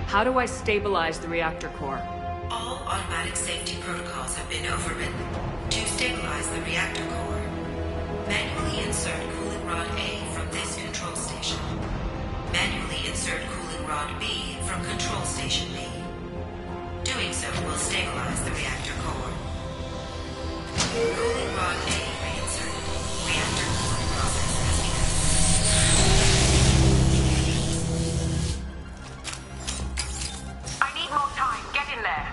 How do I stabilize the reactor core? All automatic safety protocols have been overridden. To stabilize the reactor core, manually insert cooling rod A from this control station. Manually insert cooling rod B from control station B. Doing so will stabilize the reactor core. Cooling rod A reinserted. Reactor cooling process has begun. I need more time. Get in there.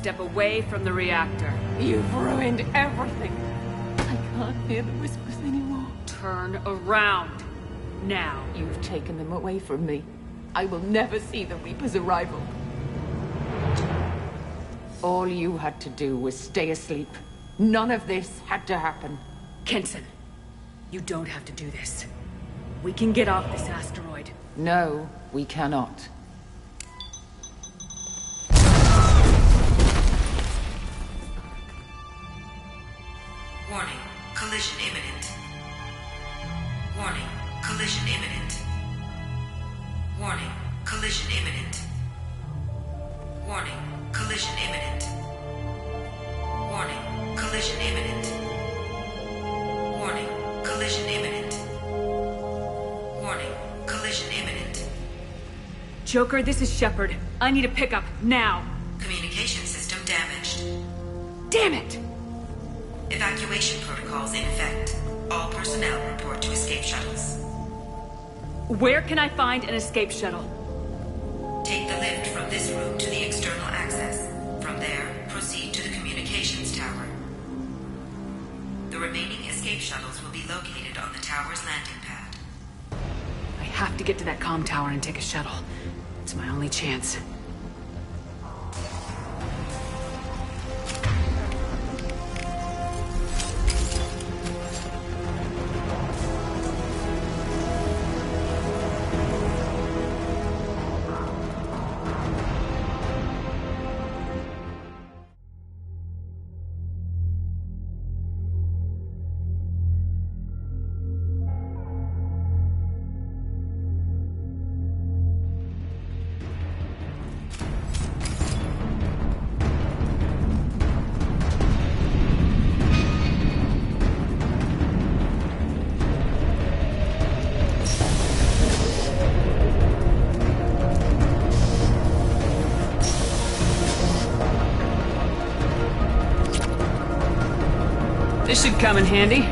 step away from the reactor. You've ruined everything. I can't hear the whispers anymore. Turn around. Now. You've taken them away from me. I will never see the Reaper's arrival. All you had to do was stay asleep. None of this had to happen. Kenson, you don't have to do this. We can get off this asteroid. No, we cannot. Warning, collision imminent. Warning, collision imminent. Warning, collision imminent. Warning, collision imminent. Warning, collision imminent. Warning, collision imminent. Warning, collision imminent. Joker, this is Shepard. I need a pickup, now. Communication system damaged. Damn it! Evacuation protocols in effect. All personnel report to escape shuttles. Where can I find an escape shuttle? Take the lift from this room to the external access. From there, proceed to the communications tower. The remaining escape shuttles will be located on the tower's landing pad. I have to get to that comm tower and take a shuttle. It's my only chance. This should come in handy.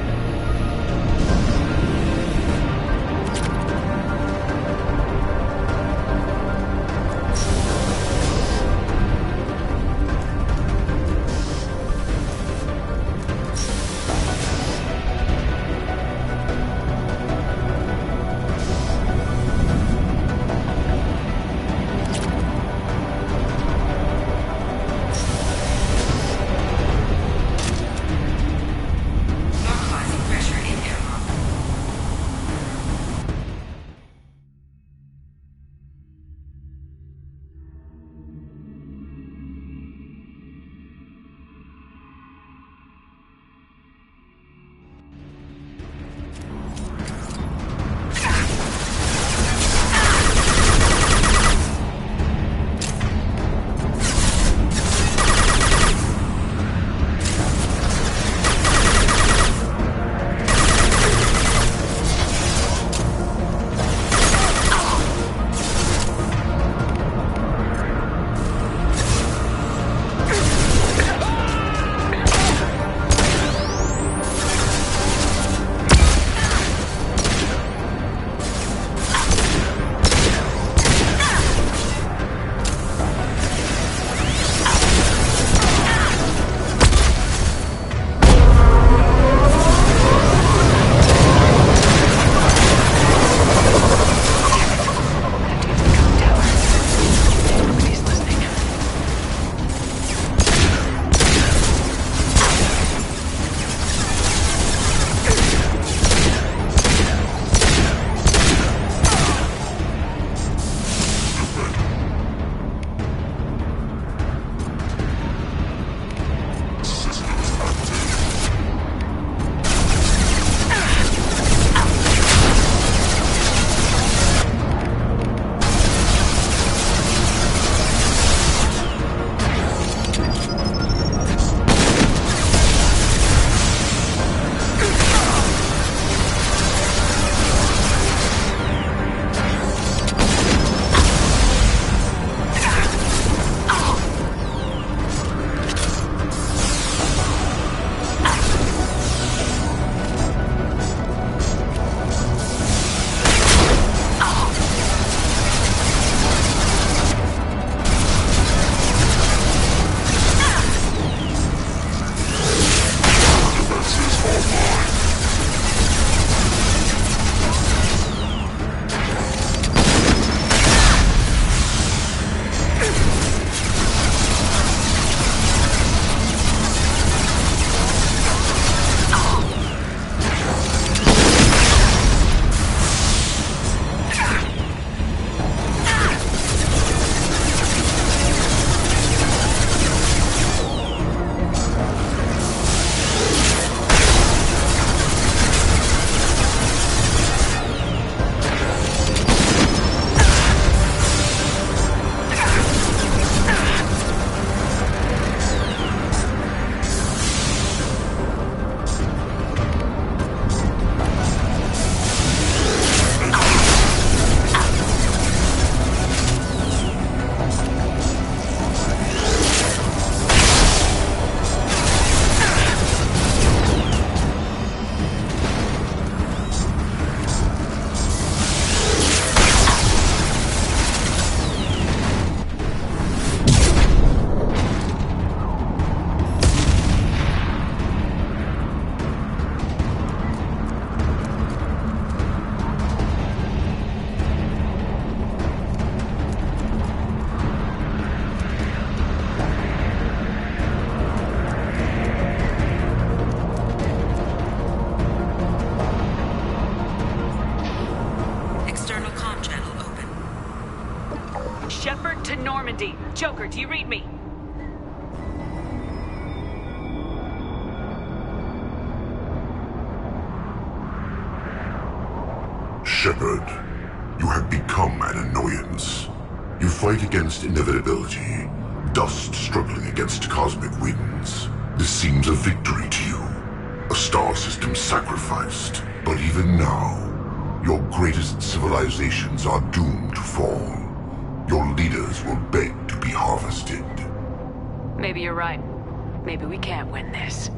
Joker, do you read me? Shepard, you have become an annoyance. You fight against inevitability, dust struggling against cosmic winds. This seems a victory to you, a star system sacrificed. But even now, your greatest civilizations are doomed to fall. Your leaders will beg to be harvested. Maybe you're right. Maybe we can't win this.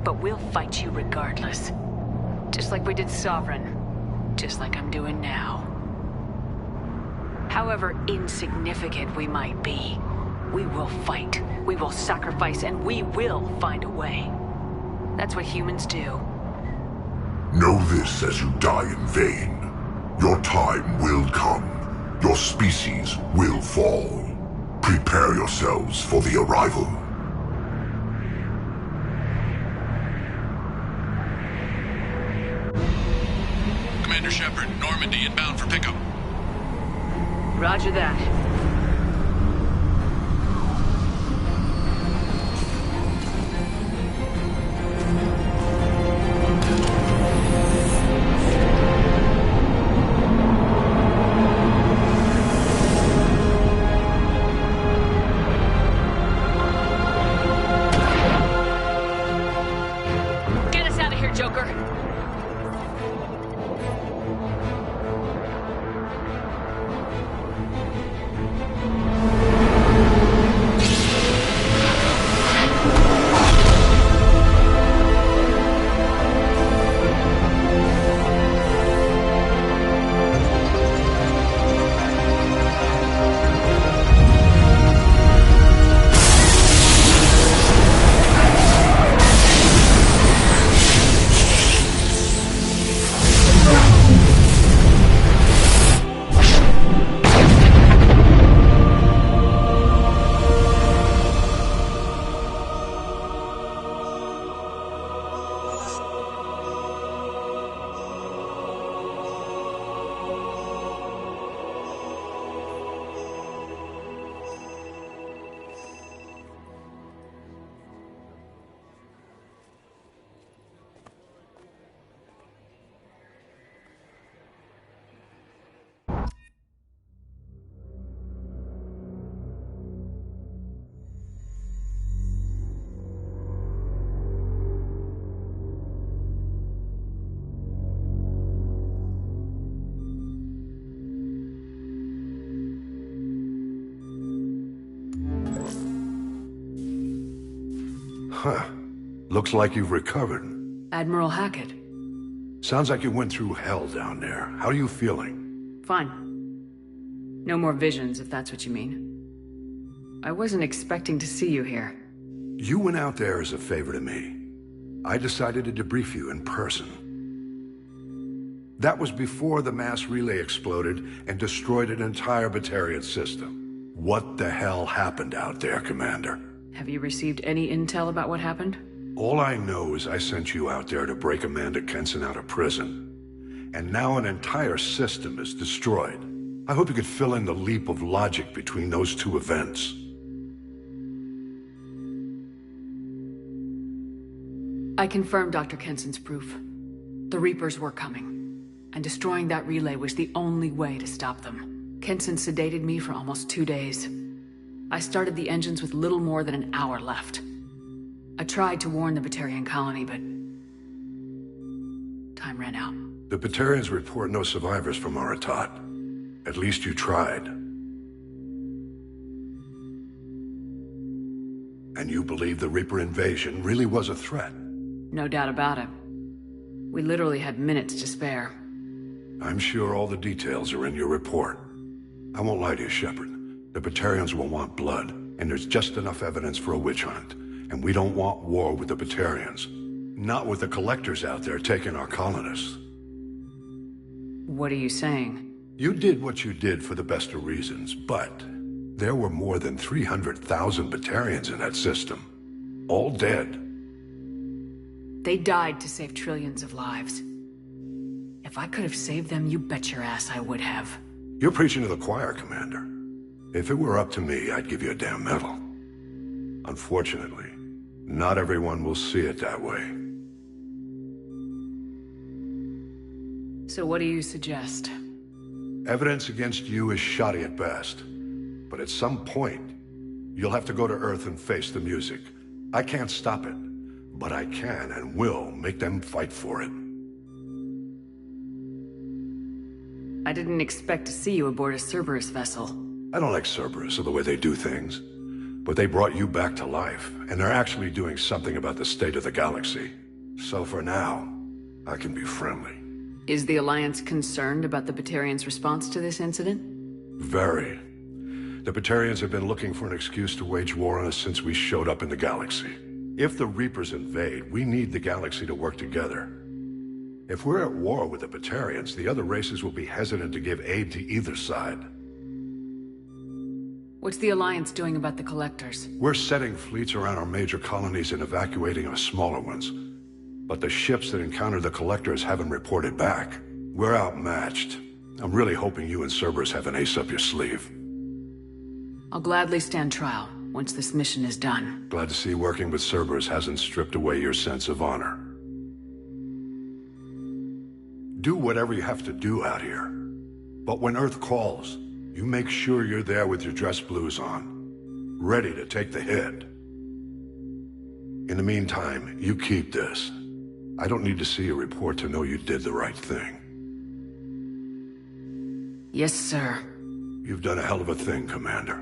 But we'll fight you regardless. Just like we did Sovereign. Just like I'm doing now. However insignificant we might be, we will fight, we will sacrifice, and we will find a way. That's what humans do. Know this as you die in vain. Your time will come. Your species will fall. Prepare yourselves for the arrival. Commander Shepard, Normandy inbound for pickup. Roger that. Get us out of here, Joker. Huh. Looks like you've recovered. Admiral Hackett. Sounds like you went through hell down there. How are you feeling? Fine. No more visions, if that's what you mean. I wasn't expecting to see you here. You went out there as a favor to me. I decided to debrief you in person. That was before the mass relay exploded and destroyed an entire Batarian system. What the hell happened out there, Commander? Have you received any intel about what happened? All I know is I sent you out there to break Amanda Kenson out of prison. And now an entire system is destroyed. I hope you could fill in the leap of logic between those two events. I confirmed Dr. Kenson's proof. The Reapers were coming, and destroying that relay was the only way to stop them. Kenson sedated me for almost 2 days. I started the engines with little more than an hour left. I tried to warn the Batarian colony, but time ran out. The Batarians report no survivors from Aratat. At least you tried. And you believe the Reaper invasion really was a threat? No doubt about it. We literally had minutes to spare. I'm sure all the details are in your report. I won't lie to you, Shepard. The Batarians will want blood, and there's just enough evidence for a witch hunt. And we don't want war with the Batarians. Not with the collectors out there taking our colonists. What are you saying? You did what you did for the best of reasons, but there were more than 300,000 Batarians in that system. All dead. They died to save trillions of lives. If I could have saved them, you bet your ass I would have. You're preaching to the choir, Commander. If it were up to me, I'd give you a damn medal. Unfortunately, not everyone will see it that way. So what do you suggest? Evidence against you is shoddy at best. But at some point, you'll have to go to Earth and face the music. I can't stop it, but I can and will make them fight for it. I didn't expect to see you aboard a Cerberus vessel. I don't like Cerberus or the way they do things. But they brought you back to life, and they're actually doing something about the state of the galaxy. So for now, I can be friendly. Is the Alliance concerned about the Batarians' response to this incident? Very. The Batarians have been looking for an excuse to wage war on us since we showed up in the galaxy. If the Reapers invade, we need the galaxy to work together. If we're at war with the Batarians, the other races will be hesitant to give aid to either side. What's the Alliance doing about the Collectors? We're setting fleets around our major colonies and evacuating our smaller ones. But the ships that encounter the Collectors haven't reported back. We're outmatched. I'm really hoping you and Cerberus have an ace up your sleeve. I'll gladly stand trial once this mission is done. Glad to see working with Cerberus hasn't stripped away your sense of honor. Do whatever you have to do out here. But when Earth calls, you make sure you're there with your dress blues on, ready to take the hit. In the meantime, you keep this. I don't need to see a report to know you did the right thing. Yes, sir. You've done a hell of a thing, Commander.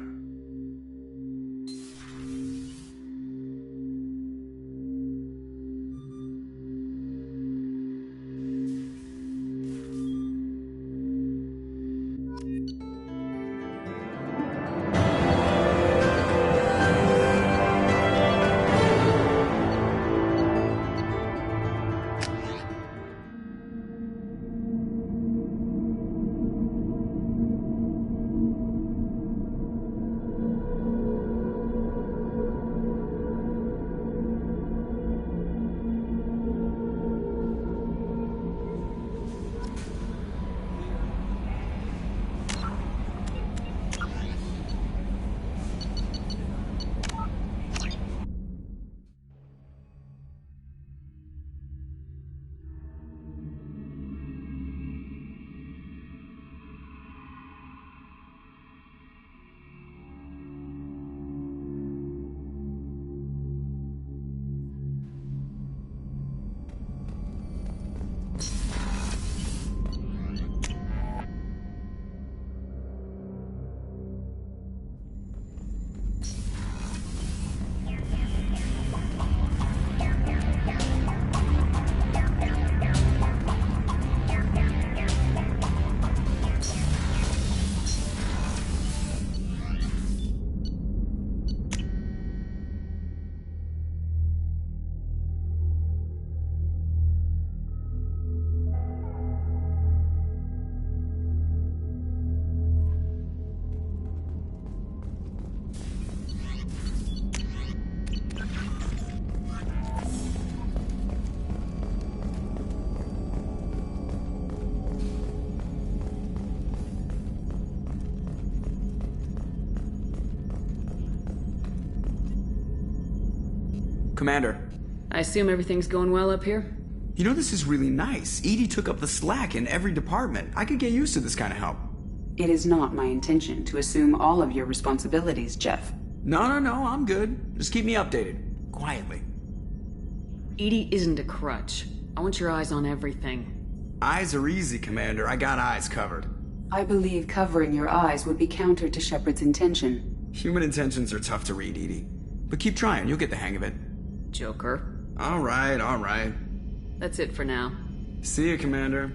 Commander. I assume everything's going well up here? You know, this is really nice. Edie took up the slack in every department. I could get used to this kind of help. It is not my intention to assume all of your responsibilities, Jeff. No, I'm good. Just keep me updated. Quietly. Edie isn't a crutch. I want your eyes on everything. Eyes are easy, Commander. I got eyes covered. I believe covering your eyes would be counter to Shepard's intention. Human intentions are tough to read, Edie. But keep trying. You'll get the hang of it. Joker. All right. That's it for now. See you, Commander.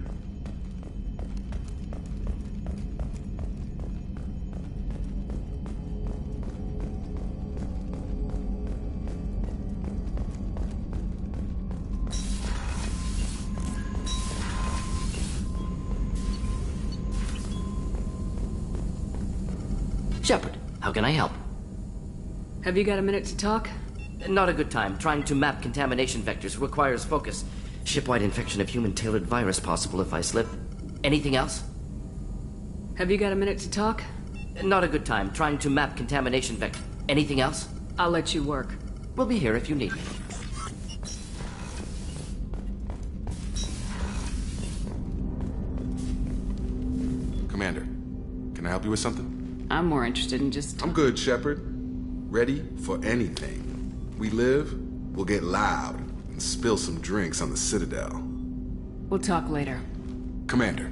Shepard, how can I help? Have you got a minute to talk? Not a good time. Trying to map contamination vectors requires focus. Shipwide infection of human-tailored virus possible if I slip. Anything else? Have you got a minute to talk? Not a good time. Trying to map contamination vector. Anything else? I'll let you work. We'll be here if you need me. Commander, can I help you with something? I'm more interested in just... I'm good, Shepard. Ready for anything. We live, we'll get loud, and spill some drinks on the Citadel. We'll talk later. Commander.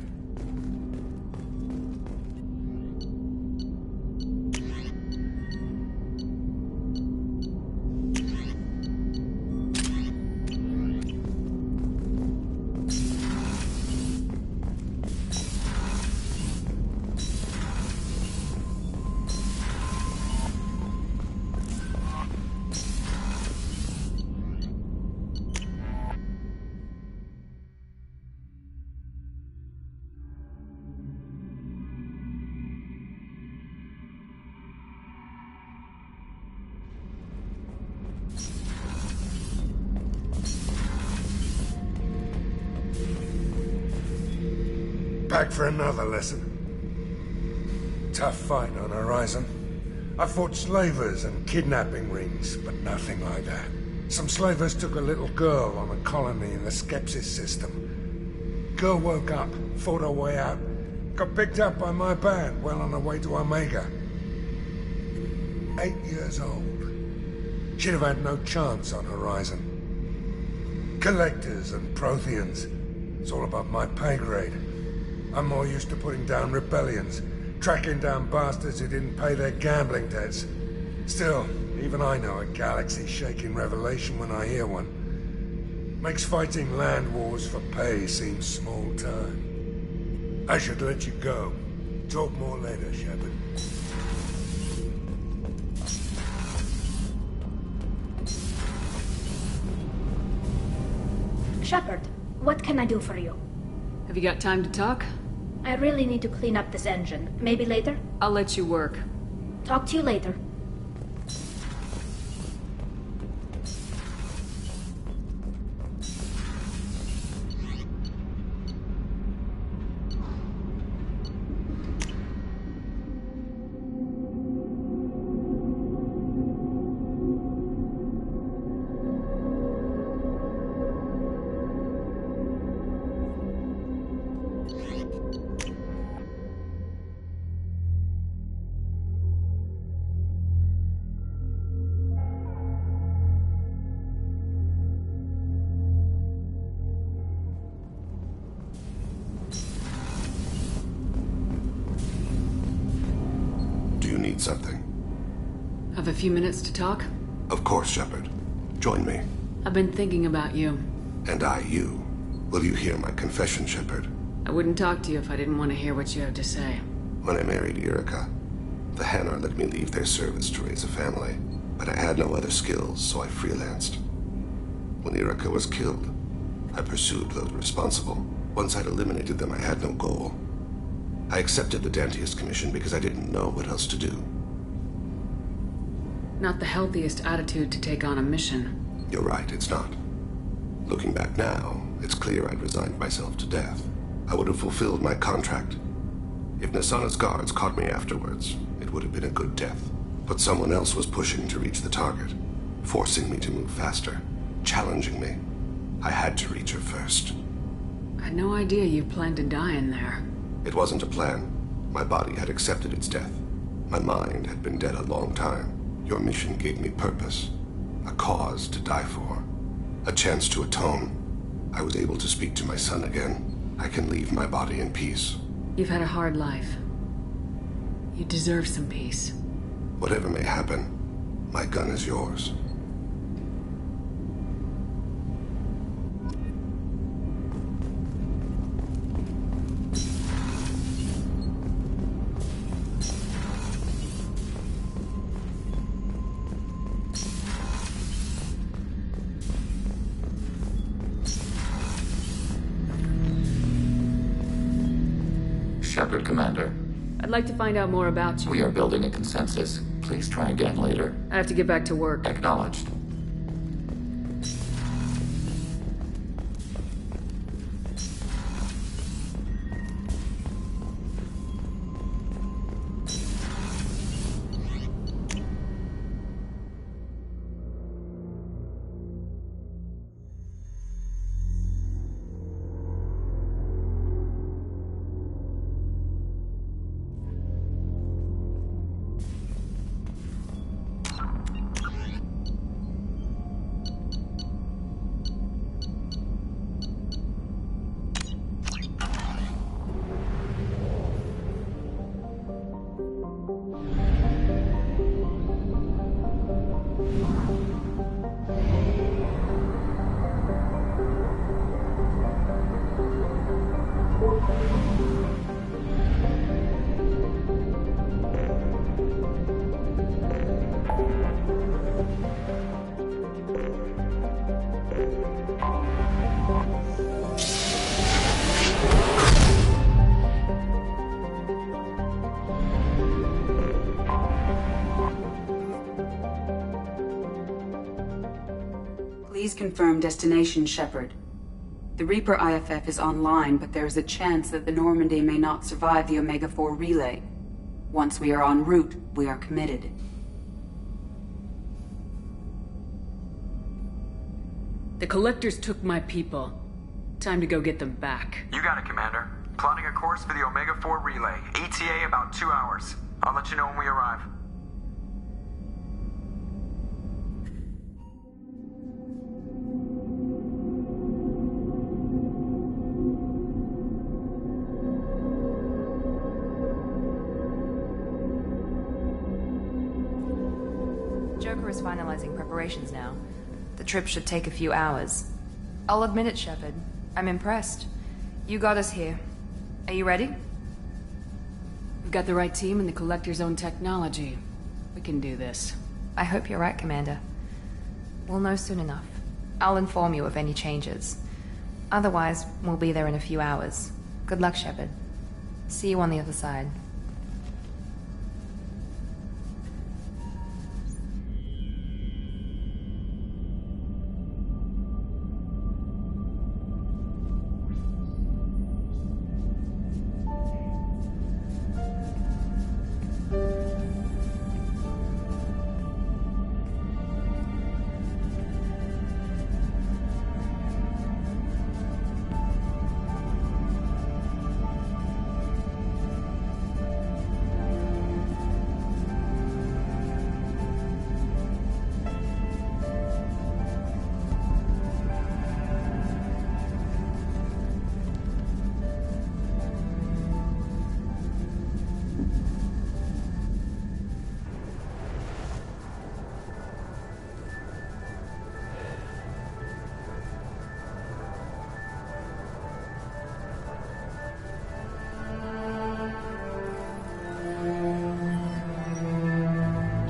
Back for another lesson. Tough fight on Horizon. I fought slavers and kidnapping rings, but nothing like that. Some slavers took a little girl on a colony in the Skepsis system. Girl woke up, fought her way out, got picked up by my band well on her way to Omega. 8 years old. She'd have had no chance on Horizon. Collectors and Protheans. It's all above my pay grade. I'm more used to putting down rebellions, tracking down bastards who didn't pay their gambling debts. Still, even I know a galaxy-shaking revelation when I hear one. Makes fighting land wars for pay seem small time. I should let you go. Talk more later, Shepard. Shepard, what can I do for you? Have you got time to talk? I really need to clean up this engine. Maybe later? I'll let you work. Talk to you later. Something. Have a few minutes to talk? Of course, Shepard. Join me. I've been thinking about you. And I you. Will you hear my confession, Shepard? I wouldn't talk to you if I didn't want to hear what you have to say. When I married Erica, the Hanar let me leave their service to raise a family, but I had no other skills, so I freelanced. When Erica was killed, I pursued those responsible. Once I'd eliminated them, I had no goal. I accepted the Dantius commission because I didn't know what else to do. Not the healthiest attitude to take on a mission. You're right, it's not. Looking back now, it's clear I'd resigned myself to death. I would have fulfilled my contract. If Nasana's guards caught me afterwards, it would have been a good death. But someone else was pushing to reach the target, forcing me to move faster, challenging me. I had to reach her first. I had no idea you planned to die in there. It wasn't a plan. My body had accepted its death. My mind had been dead a long time. Your mission gave me purpose. A cause to die for. A chance to atone. I was able to speak to my son again. I can leave my body in peace. You've had a hard life. You deserve some peace. Whatever may happen, my gun is yours. Shepard, Commander. I'd like to find out more about you. We are building a consensus. Please try again later. I have to get back to work. Acknowledged. Please confirm destination, Shepard. The Reaper IFF is online, but there is a chance that the Normandy may not survive the Omega-4 relay. Once we are en route, we are committed. The Collectors took my people. Time to go get them back. You got it, Commander. Plotting a course for the Omega-4 relay. ETA about 2 hours. I'll let you know when we arrive. Joker is finalizing preparations now. The trip should take a few hours. I'll admit it, Shepard. I'm impressed. You got us here. Are you ready? We've got the right team and the Collector's own technology. We can do this. I hope you're right, Commander. We'll know soon enough. I'll inform you of any changes. Otherwise, we'll be there in a few hours. Good luck, Shepard. See you on the other side.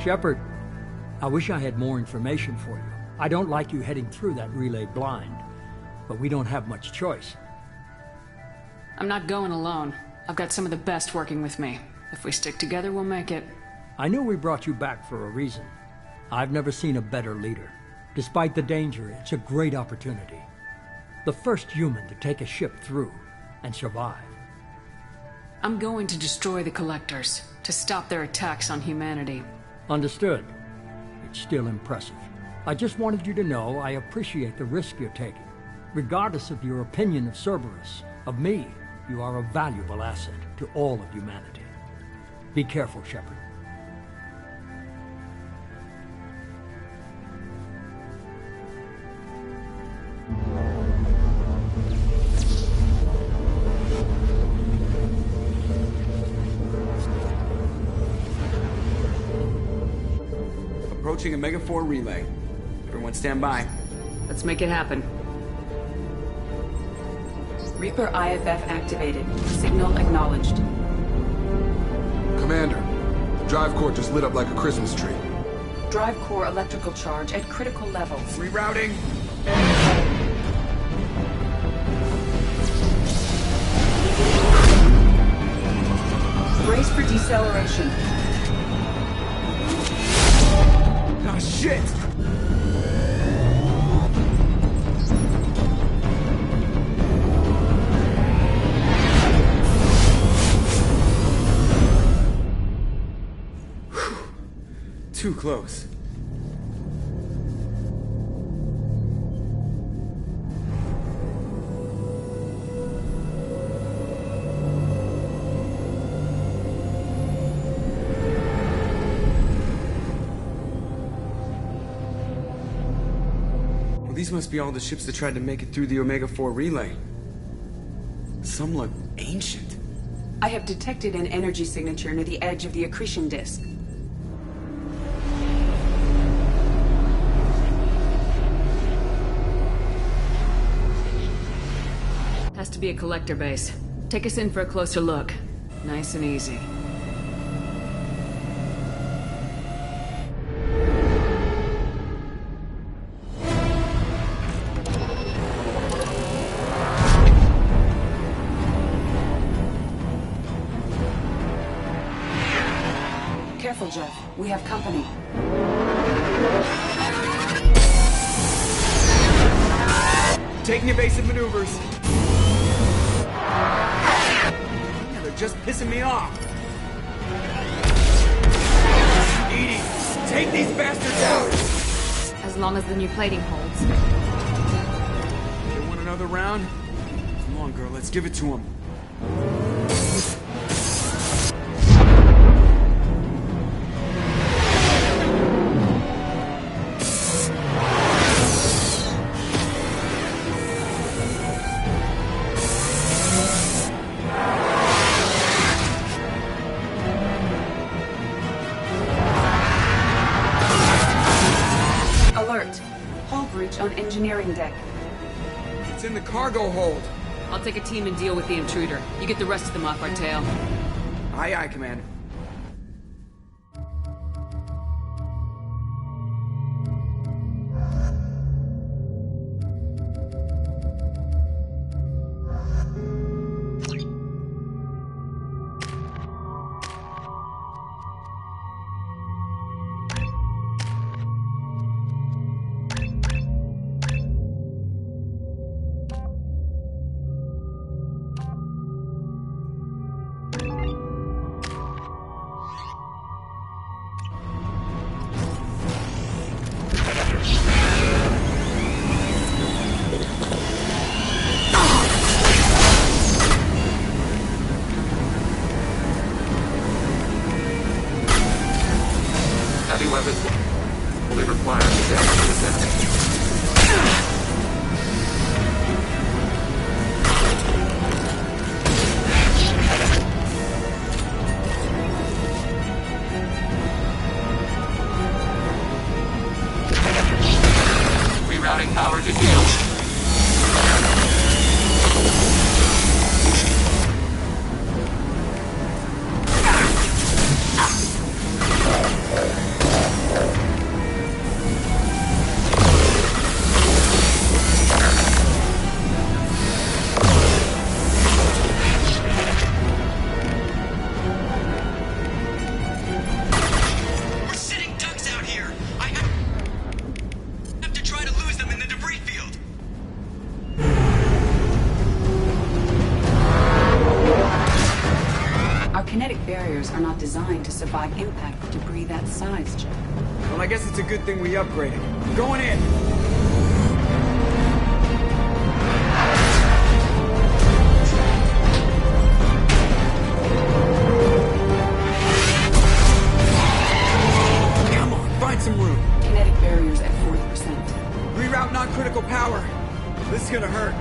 Shepard, I wish I had more information for you. I don't like you heading through that relay blind, but we don't have much choice. I'm not going alone. I've got some of the best working with me. If we stick together, we'll make it. I knew we brought you back for a reason. I've never seen a better leader. Despite the danger, it's a great opportunity. The first human to take a ship through and survive. I'm going to destroy the Collectors, to stop their attacks on humanity. Understood. It's still impressive. I just wanted you to know I appreciate the risk you're taking. Regardless of your opinion of Cerberus, of me, you are a valuable asset to all of humanity. Be careful, Shepard. Approaching Omega-4 relay. Everyone stand by. Let's make it happen. Reaper IFF activated. Signal acknowledged. Commander, the drive core just lit up like a Christmas tree. Drive core electrical charge at critical levels. Rerouting. Brace for deceleration. Ah, shit! Too close. These must be all the ships that tried to make it through the Omega-4 relay. Some look ancient. I have detected an energy signature near the edge of the accretion disk. Has to be a Collector base. Take us in for a closer look. Nice and easy. Careful, Jeff. We have company. taking evasive maneuvers. Yeah, they're just pissing me off. Edie, take these bastards out! As long as the new plating holds. They want another round? Come on, girl, let's give it to them. On engineering deck. It's in the cargo hold. I'll take a team and deal with the intruder. You get the rest of them off our tail. Aye, aye, Commander. Heavy weapons will be required to damage this enemy. Rerouting power to shield. Are not designed to survive impact with debris that size, Jack. Well, I guess it's a good thing we upgraded. Going in! Come on, find some room. Kinetic barriers at 40%. Reroute non-critical power. This is gonna hurt.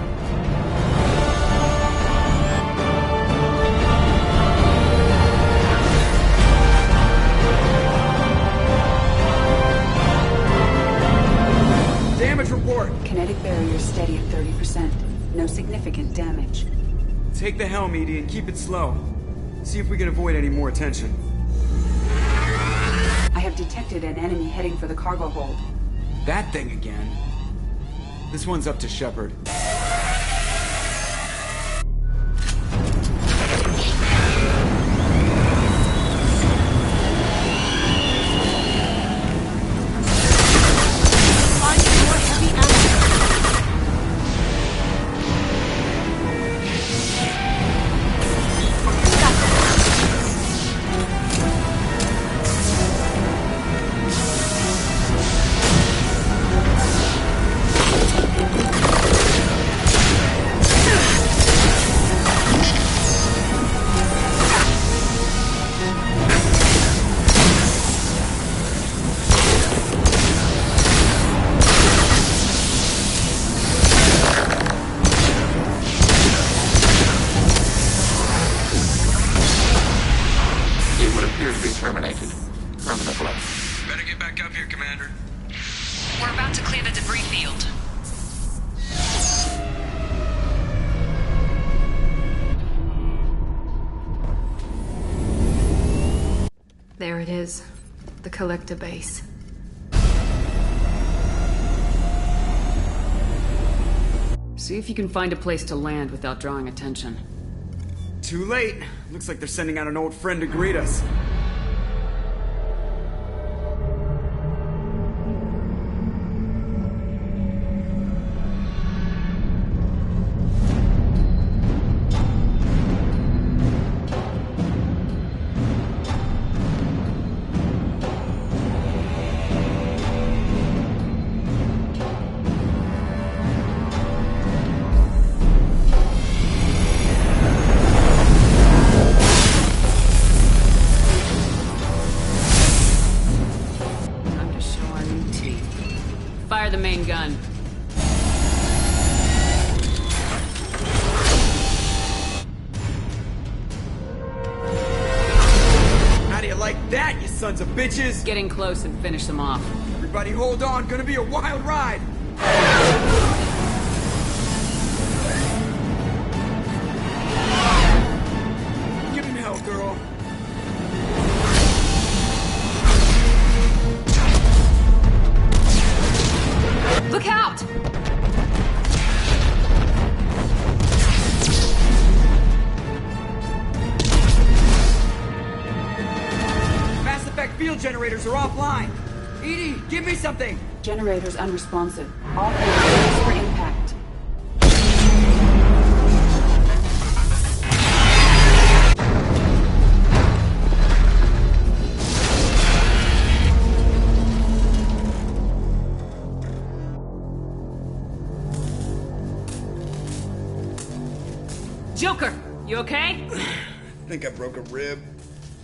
Damage report! Kinetic barrier steady at 30%. No significant damage. Take the helm, Edie, and keep it slow. See if we can avoid any more attention. I have detected an enemy heading for the cargo hold. That thing again. This one's up to Shepard. Terminated. Permanently. Better get back up here, Commander. We're about to clear the debris field. There it is. The collector base. See if you can find a place to land without drawing attention. Too late. Looks like they're sending out an old friend to greet us. Fire the main gun. How do you like that, you sons of bitches? Get in close and finish them off. Everybody hold on, gonna be a wild ride! Give him hell, girl. Look out! Mass effect field generators are offline. Edie, give me something! Generators unresponsive. All hands for impact. Joker, you okay? I think I broke a rib.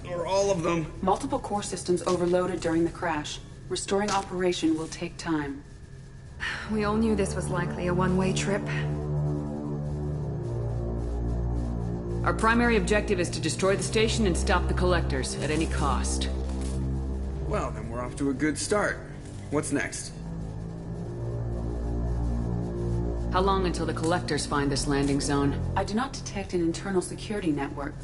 Or all of them. Multiple core systems overloaded during the crash. Restoring operation will take time. We all knew this was likely a one-way trip. Our primary objective is to destroy the station and stop the collectors at any cost. Well, then we're off to a good start. What's next? How long until the collectors find this landing zone? I do not detect an internal security network.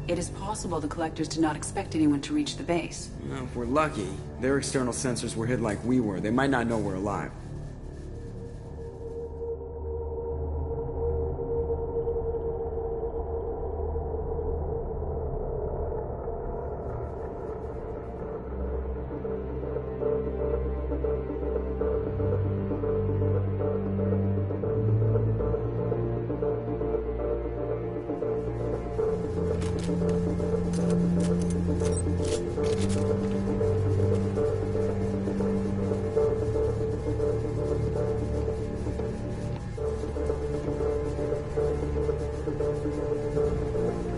It is possible the collectors did not expect anyone to reach the base. Well, if we're lucky, their external sensors were hid like we were. They might not know we're alive.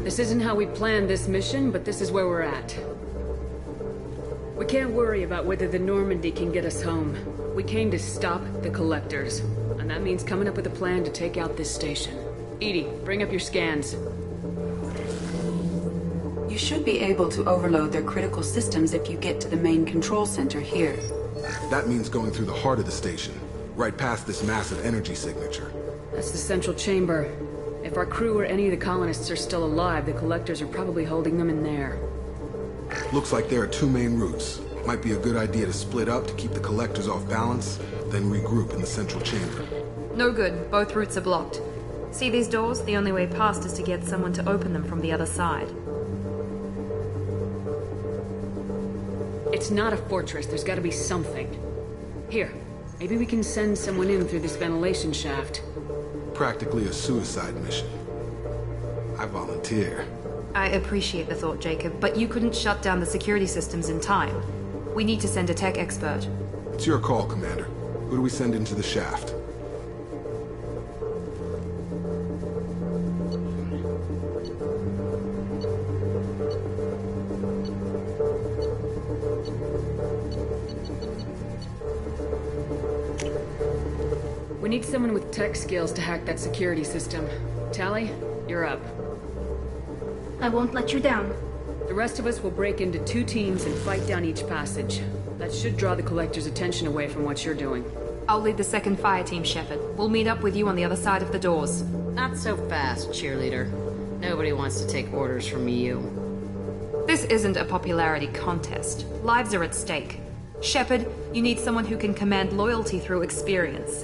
This isn't how we planned this mission, but this is where we're at. We can't worry about whether the Normandy can get us home. We came to stop the collectors, and that means coming up with a plan to take out this station. Edie, bring up your scans. You should be able to overload their critical systems if you get to the main control center here. That means going through the heart of the station, right past this massive energy signature. That's the central chamber. If our crew or any of the colonists are still alive, the collectors are probably holding them in there. Looks like there are two main routes. Might be a good idea to split up to keep the collectors off balance, then regroup in the central chamber. No good. Both routes are blocked. See these doors? The only way past is to get someone to open them from the other side. It's not a fortress. There's gotta be something. Here, maybe we can send someone in through this ventilation shaft. Practically a suicide mission. I volunteer. I appreciate the thought, Jacob, but you couldn't shut down the security systems in time. We need to send a tech expert. It's your call, Commander. Who do we send into the shaft? We need someone with tech skills to hack that security system. Tally, you're up. I won't let you down. The rest of us will break into 2 teams and fight down each passage. That should draw the collector's attention away from what you're doing. I'll lead the second fire team, Shepard. We'll meet up with you on the other side of the doors. Not so fast, cheerleader. Nobody wants to take orders from you. This isn't a popularity contest. Lives are at stake. Shepard, you need someone who can command loyalty through experience.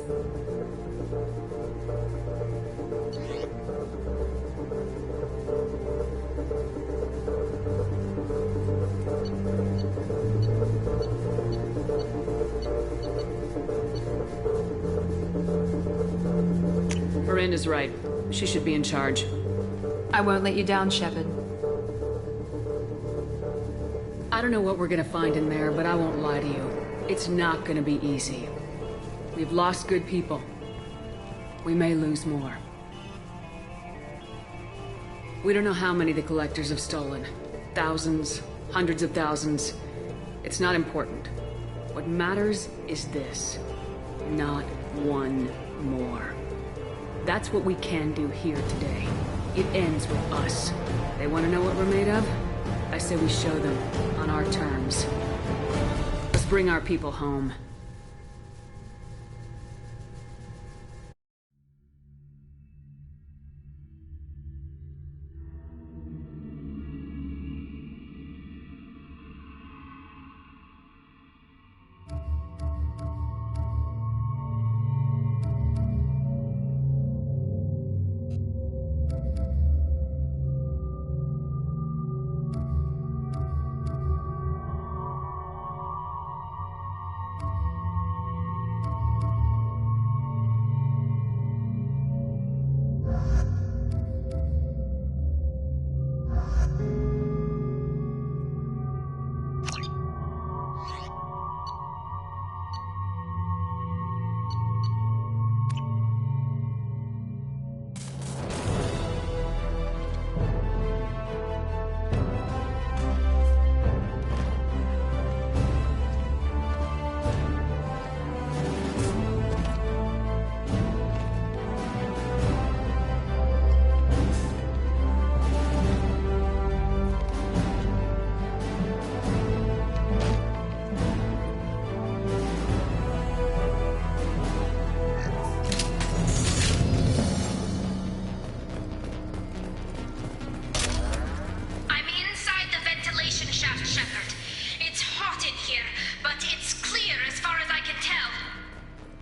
Miranda's right. She should be in charge. I won't let you down, Shepard. I don't know what we're gonna find in there, but I won't lie to you. It's not gonna be easy. We've lost good people. We may lose more. We don't know how many the collectors have stolen. Thousands, hundreds of thousands. It's not important. What matters is this. Not one more. That's what we can do here today. It ends with us. They want to know what we're made of? I say we show them, on our terms. Let's bring our people home.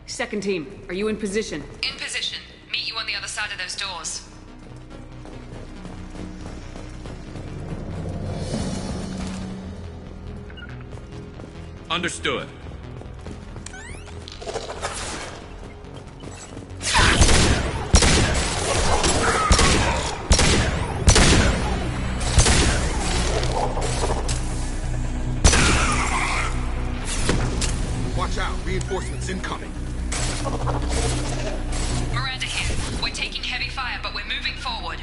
Second team, are you in position? In position. Meet you on the other side of those doors. Understood. Watch out, reinforcements incoming. Miranda here. We're taking heavy fire, but we're moving forward.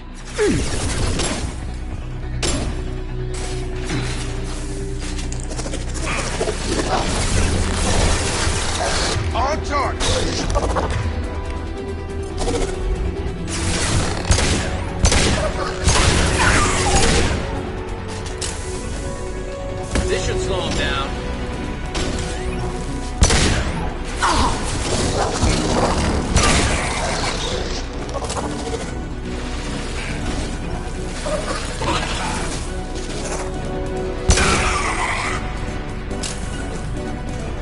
On target! This should slow him down.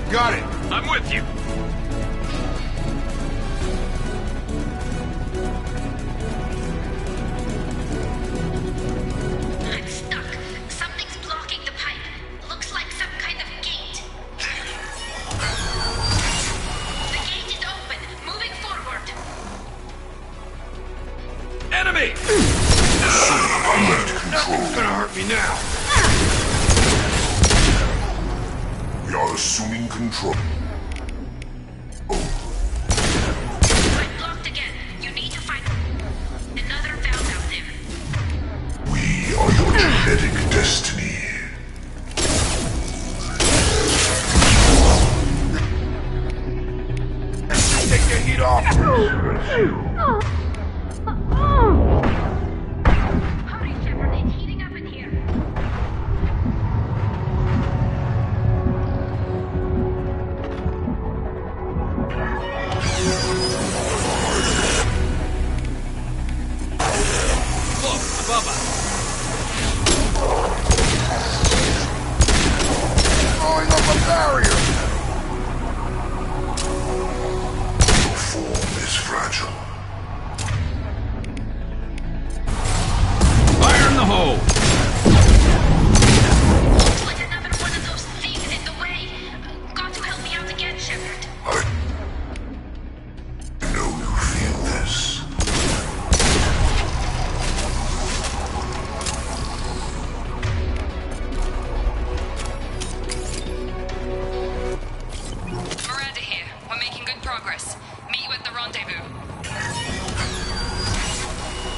Got it! I'm with you. I'm stuck. Something's blocking the pipe. Looks like some kind of gate. The gate is open. Moving forward. Enemy! Nothing's gonna hurt me now. We are assuming control. I'm blocked again. You need to find another valve out there. We are your genetic destiny. Take the heat off. Hurry, Shepard. It's heating up in here. Look, above us. Throwing up a barrier. Your form is fragile. Fire in the hole! Like another one of those things in the way. Got to help me out again, Shepard. I know you feel this. Miranda here. We're making good progress. Meet you at the rendezvous.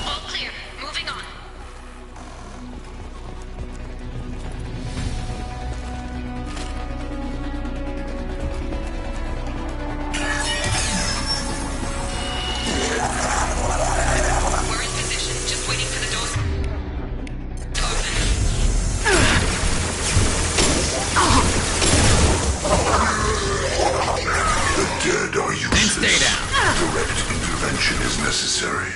All clear. Moving on. intervention is necessary.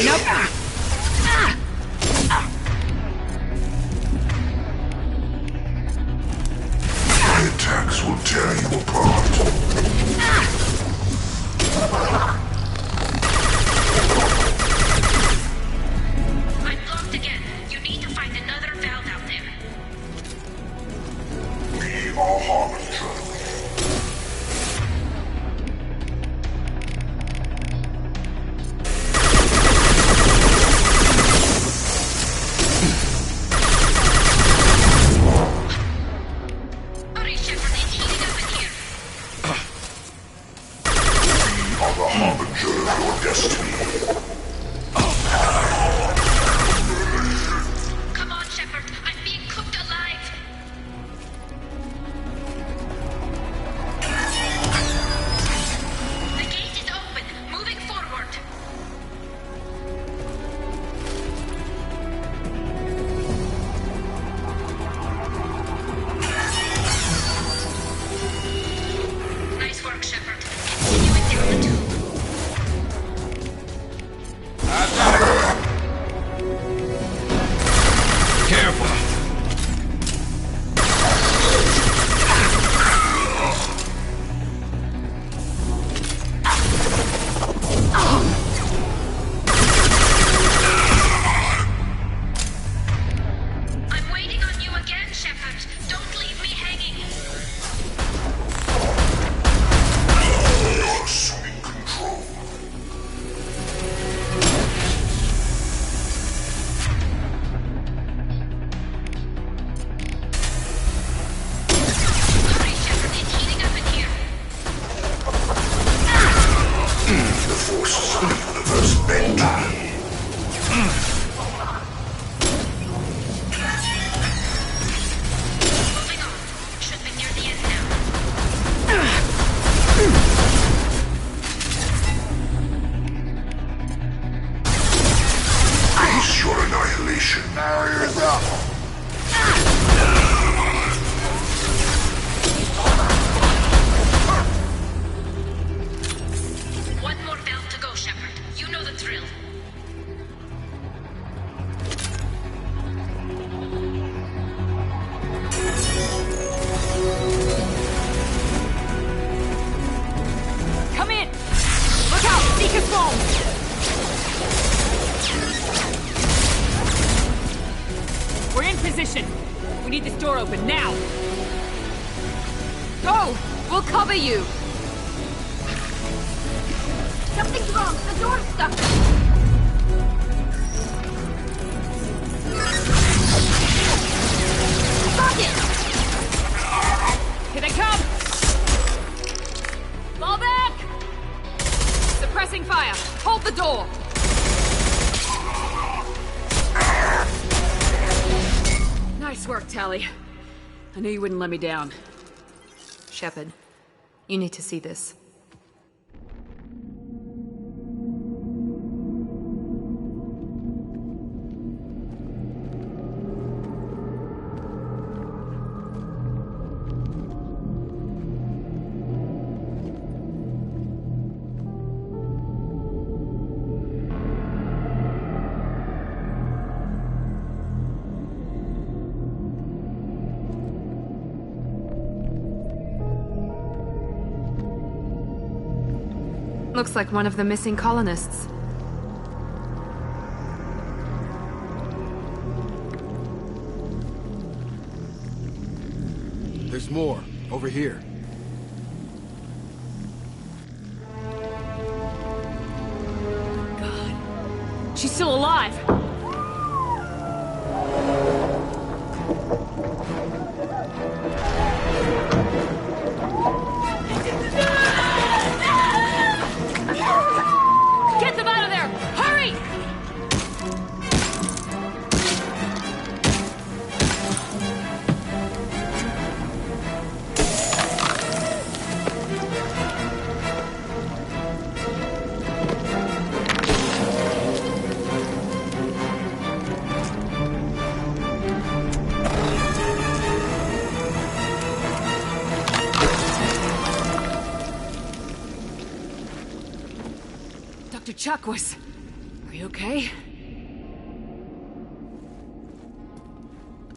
Nope. My attacks will tear you apart. I'm blocked again. You need to find another valve out there. We are Harbinger. Hurry, Shepard. It's heating up in here. We are the Harbinger of your destiny. Come on, Shepard. I'm being cooked alive. The gate is open. Moving forward. Nice work, Shepard. Continuing down the tube. Careful. I'm waiting on you again, Shepard. Don't leave me hanging. You're assuming control. Hurry, Shepard. It's heating up in here. The forces of the universe bend to me. Moving on. Should be near the end now. Face your annihilation. Barriers up. One more valve to go, Shepard. You know the drill. Come in! Look out! Seeker's phone! We're in position. We need this door open now. Go! We'll cover you. Something's wrong. The door's stuck. Got it! Here they come! Fall back! Suppressing fire. Hold the door. Nice work, Tally. I knew you wouldn't let me down. Shepard, you need to see this. Looks like one of the missing colonists. There's more. Over here. She's still alive. Get them out of there! Hurry! Dr. Chakwas, are you okay?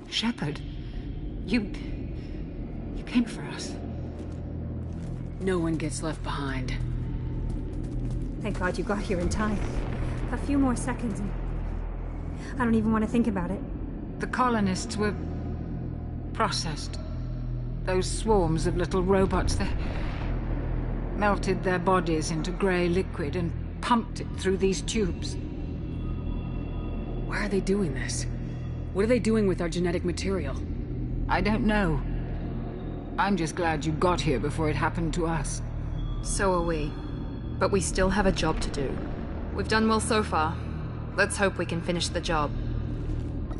Shepard, you came for us. No one gets left behind. Thank God you got here in time. A few more seconds and I don't even want to think about it. The colonists were processed. Those swarms of little robots, they melted their bodies into grey liquid and pumped it through these tubes. Why are they doing this? What are they doing with our genetic material? I don't know. I'm just glad you got here before it happened to us. So are we. But we still have a job to do. We've done well so far. Let's hope we can finish the job.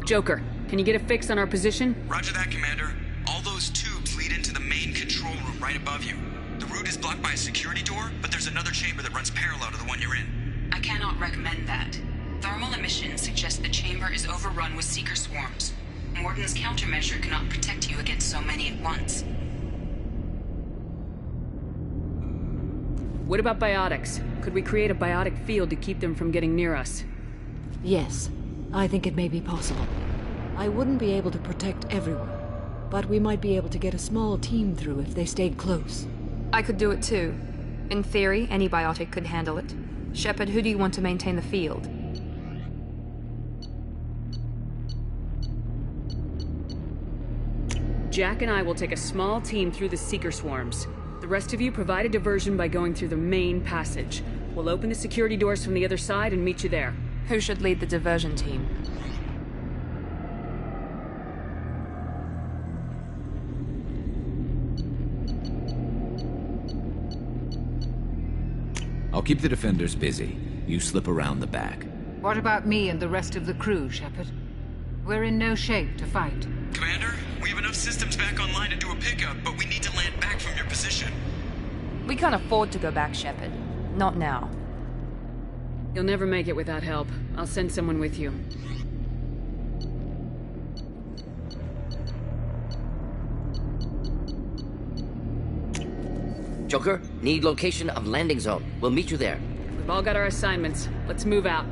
Joker, can you get a fix on our position? Roger that, Commander. All those tubes lead into the main control room right above you. The route is blocked by a security door, but there's another chamber that runs parallel to the one you're in. I cannot recommend that. Thermal emissions suggest the chamber is overrun with seeker swarms. Morden's countermeasure cannot protect you against so many at once. What about biotics? Could we create a biotic field to keep them from getting near us? Yes, I think it may be possible. I wouldn't be able to protect everyone, but we might be able to get a small team through if they stayed close. I could do it too. In theory, any biotic could handle it. Shepard, who do you want to maintain the field? Jack and I will take a small team through the seeker swarms. The rest of you provide a diversion by going through the main passage. We'll open the security doors from the other side and meet you there. Who should lead the diversion team? I'll keep the defenders busy. You slip around the back. What about me and the rest of the crew, Shepard? We're in no shape to fight. Commander, we have enough systems back online to do a pickup, but we need to land back from your position. We can't afford to go back, Shepard. Not now. You'll never make it without help. I'll send someone with you. Joker, need location of landing zone. We'll meet you there. We've all got our assignments. Let's move out.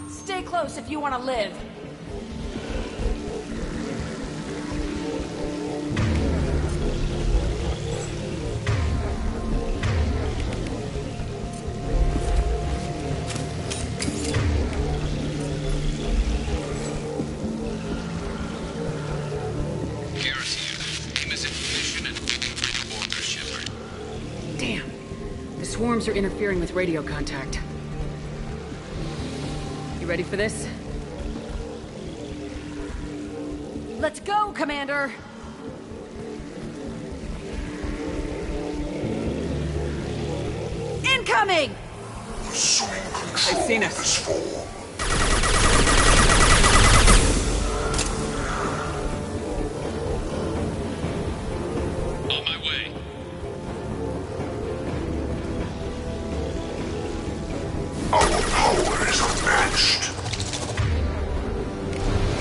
Stay close if you want to live. Damn. The swarms are interfering with radio contact. Ready for this? Let's go, Commander! Incoming! They've seen us. On my way. Our power is unmatched.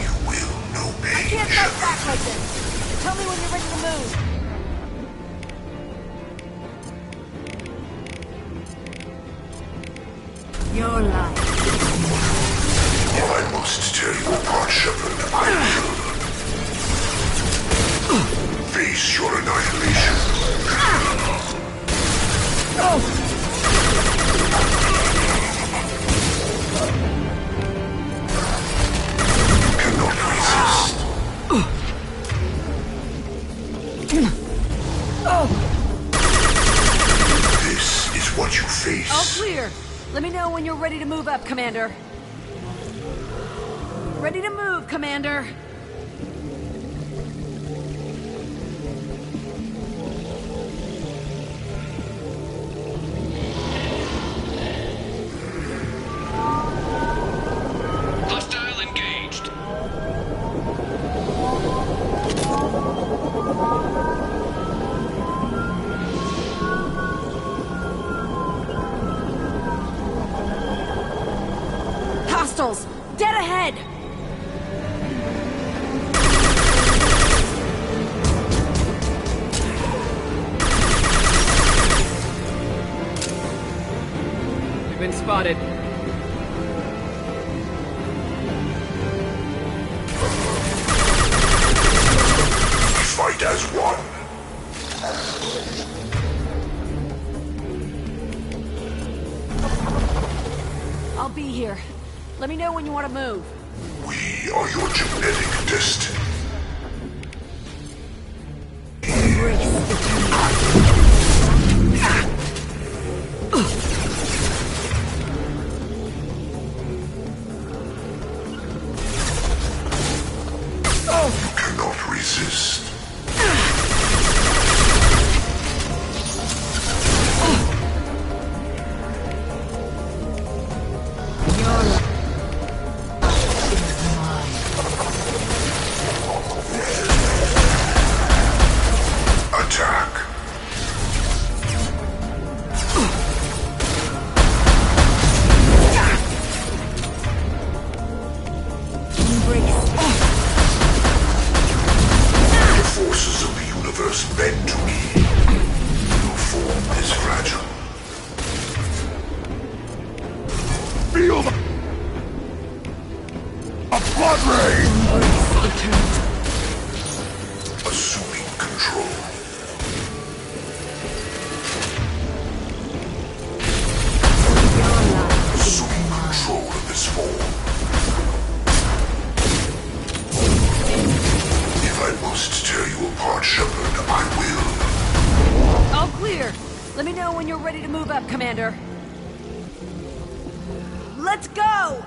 You will know pain. I can't fight back like this. Tell me when you're ready to move. Your life. I must tear you apart, Shepard. I will. Face your annihilation. This is what you face. All clear. Let me know when you're ready to move up, Commander. Ready to move, Commander. hostiles! Dead ahead! We've been spotted. Fight as one. I'll be here. Let me know when you want to move. We are your genetic destiny. You cannot resist. Attack. The forces of the universe bend to me. Your form is fragile. Feel the blood rain! Assuming control. Assuming control of this form. If I must tear you apart, Shepard, I will. All clear. Let me know when you're ready to move up, Commander. Let's go!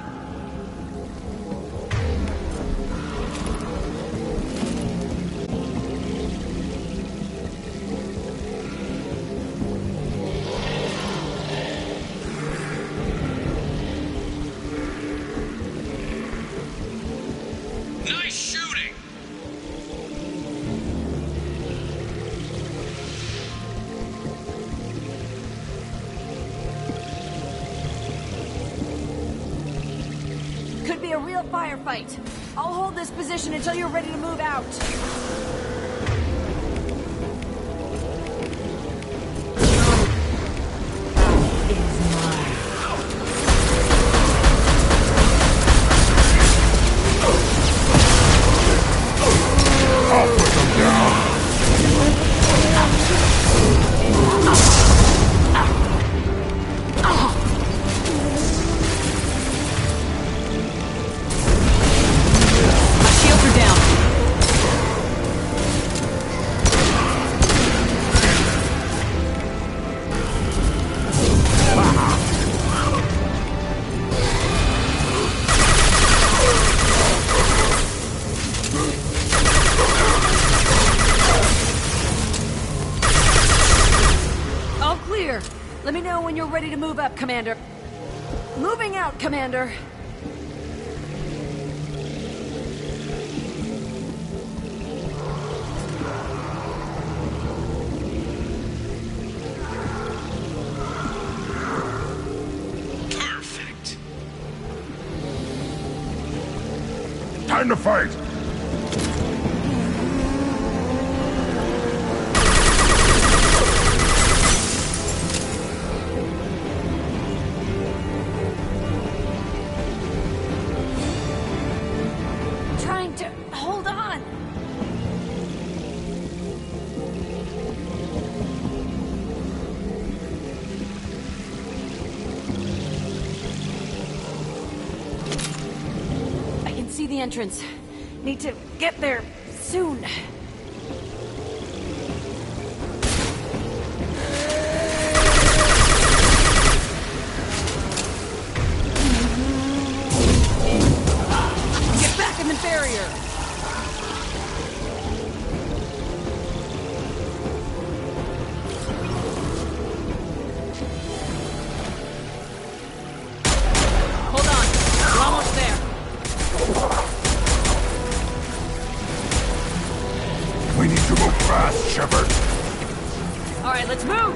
Nice shooting! Could be a real firefight. I'll hold this position until you're ready to move out. Let me know when you're ready to move up, Commander. Moving out, Commander. Perfect. Time to fight! The entrance. Need to get there soon. Get back in the barrier. Hold on. We're almost there. We need to move fast, Shepard. All right, let's move.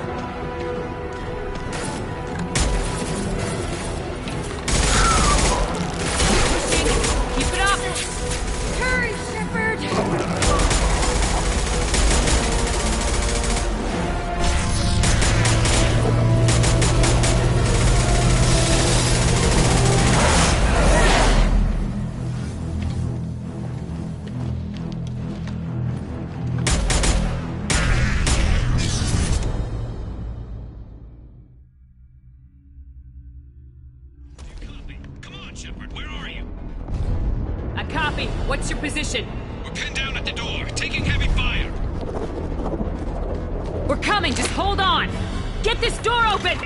Shepard. Where are you? A copy. What's your position? We're pinned down at the door, taking heavy fire. We're coming. Just hold on. Get this door open!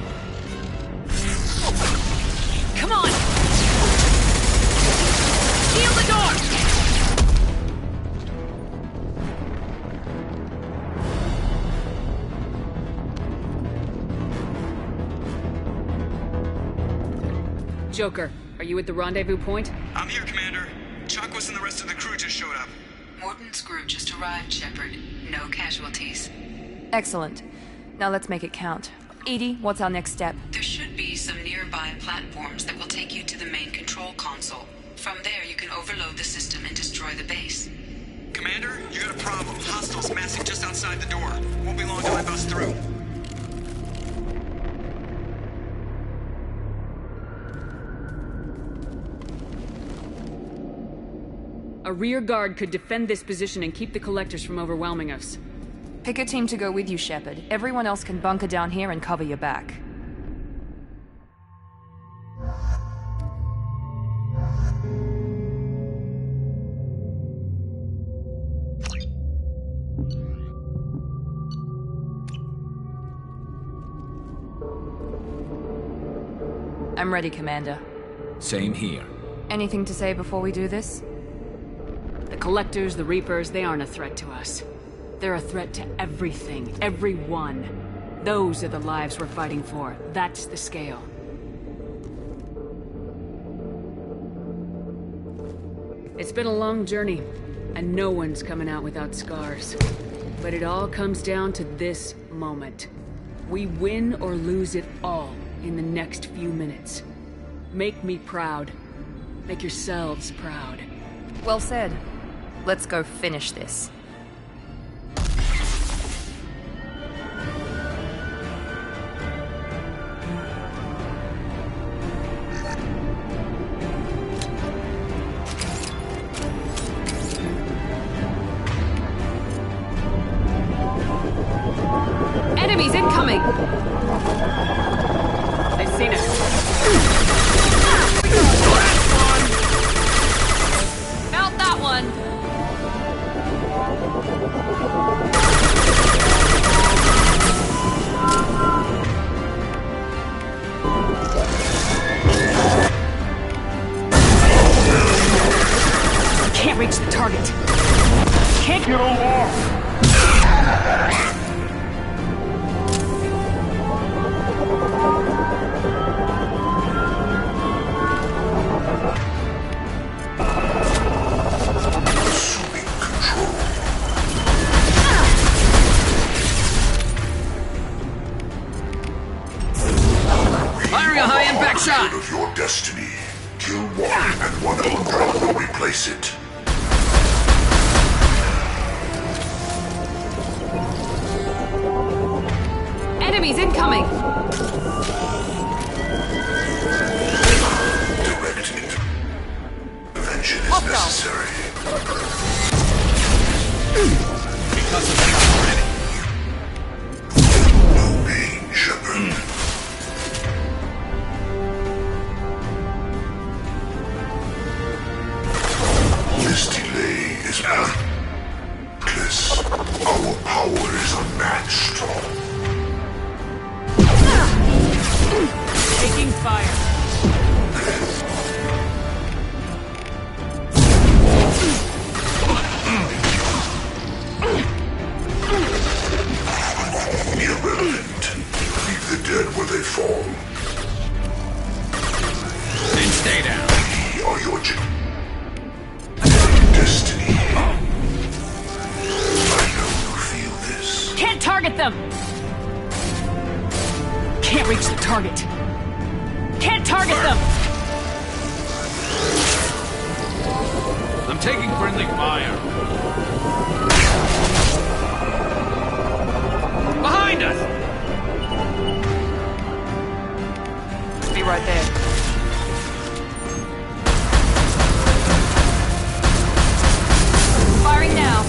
Come on! Seal the door! Joker, are you at the rendezvous point? I'm here, Commander. Chakwas and the rest of the crew just showed up. Morton's group just arrived, Shepard. No casualties. Excellent. Now let's make it count. Edie, what's our next step? There should be some nearby platforms that will take you to the main control console. From there, you can overload the system and destroy the base. Commander, you got a problem. Hostiles massing just outside the door. Won't be long till I bust through. A rear guard could defend this position and keep the collectors from overwhelming us. Pick a team to go with you, Shepard. Everyone else can bunker down here and cover your back. I'm ready, Commander. Same here. Anything to say before we do this? The Collectors, the Reapers, they aren't a threat to us. They're a threat to everything, everyone. Those are the lives we're fighting for. That's the scale. It's been a long journey, and no one's coming out without scars. But it all comes down to this moment. We win or lose it all in the next few minutes. Make me proud. Make yourselves proud. Well said. Let's go finish this. Enemies incoming! They've seen us. Felt that one! Can't reach the target. Can't get along. Firing a high-impact shot! Of your destiny. Kill one, and 100 will replace it. Enemies incoming! Direct intervention is necessary. Because of that already. No pain, Shepard. This delay is reckless. Our power is unmatched. Taking fire. Irrelevant. Leave the dead where they fall. Then stay down. We are your destiny. I know you feel this. Can't target them! Can't reach the target. Can't target them! I'm taking friendly fire. Behind us! Be right there. Firing now.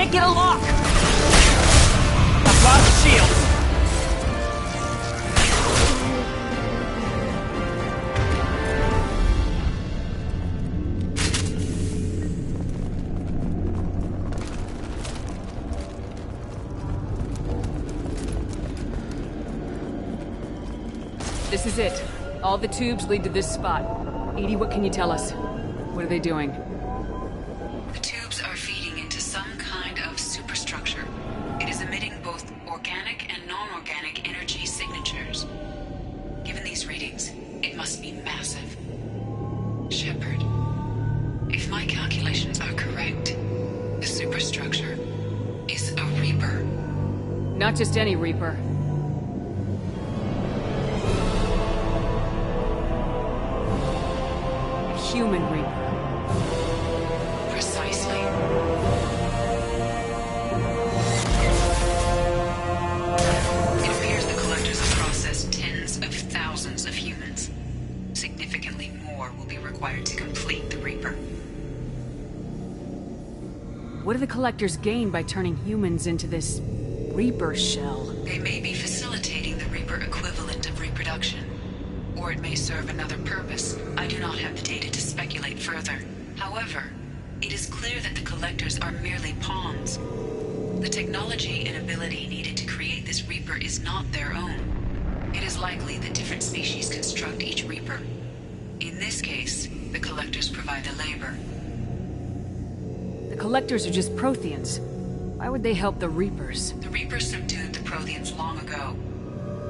can't get a lock! I've lost shields! This is it. All the tubes lead to this spot. Edie, what can you tell us? What are they doing? The tubes are feeding into some kind of superstructure. It is emitting both organic and non-organic energy signatures. Given these readings, it must be massive. Shepard, if my calculations are correct, the superstructure is a Reaper. Not just any Reaper. Human Reaper. Precisely. It appears the Collectors have processed tens of thousands of humans. Significantly more will be required to complete the Reaper. What do the Collectors gain by turning humans into this Reaper shell? They may be facilitating the Reaper equivalent of reproduction. Or it may serve another purpose. I do not have the data to speculate further. However, it is clear that the Collectors are merely pawns. The technology and ability needed to create this Reaper is not their own. It is likely that different species construct each Reaper. In this case, the Collectors provide the labor. The Collectors are just Protheans. Why would they help the Reapers? The Reapers subdued the Protheans long ago.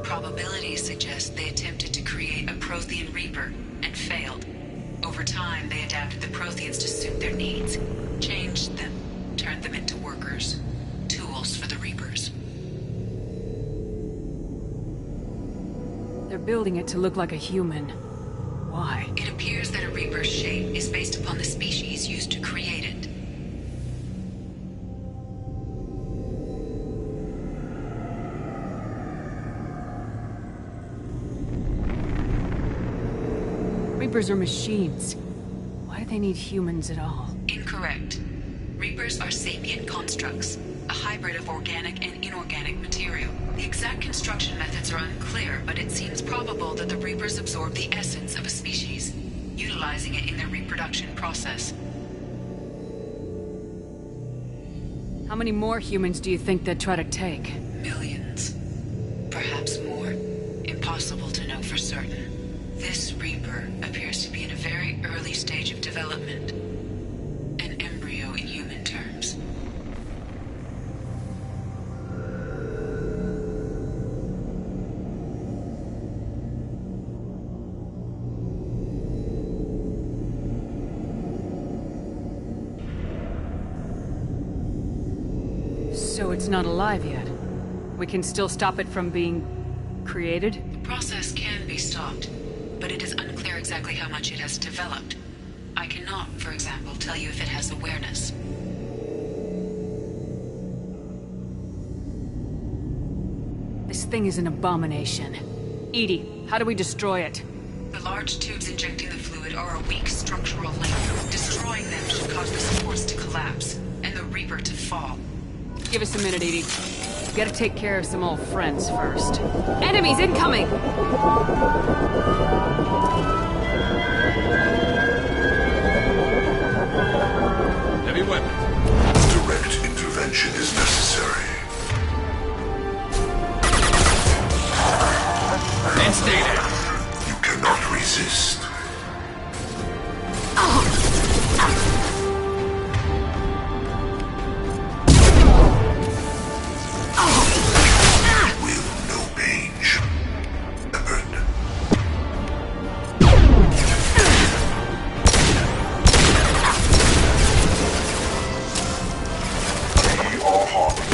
Probabilities suggest they attempted to create a Prothean Reaper and failed. Over time, they adapted the Protheans to suit their needs, changed them, turned them into workers, tools for the Reapers. They're building it to look like a human. Why? It appears that a Reaper's shape is based upon the species used to create it. Reapers are machines. Why do they need humans at all? Incorrect. Reapers are sapient constructs, a hybrid of organic and inorganic material. The exact construction methods are unclear, but it seems probable that the Reapers absorb the essence of a species, utilizing it in their reproduction process. How many more humans do you think they'd try to take? Millions. Perhaps more. Impossible to know for certain. This Reaper appears to be in a very early stage of development. An embryo in human terms. So it's not alive yet. We can still stop it from being created? The process can be stopped, but it is unclear exactly how much it has developed. I cannot, for example, tell you if it has awareness. This thing is an abomination. Edie, how do we destroy it? The large tubes injecting the fluid are a weak structural link. Destroying them should cause the supports to collapse, and the Reaper to fall. Give us a minute, Edie. We gotta take care of some old friends first. Enemies incoming! Heavy weapon. Direct intervention is necessary. And stay there. You cannot resist.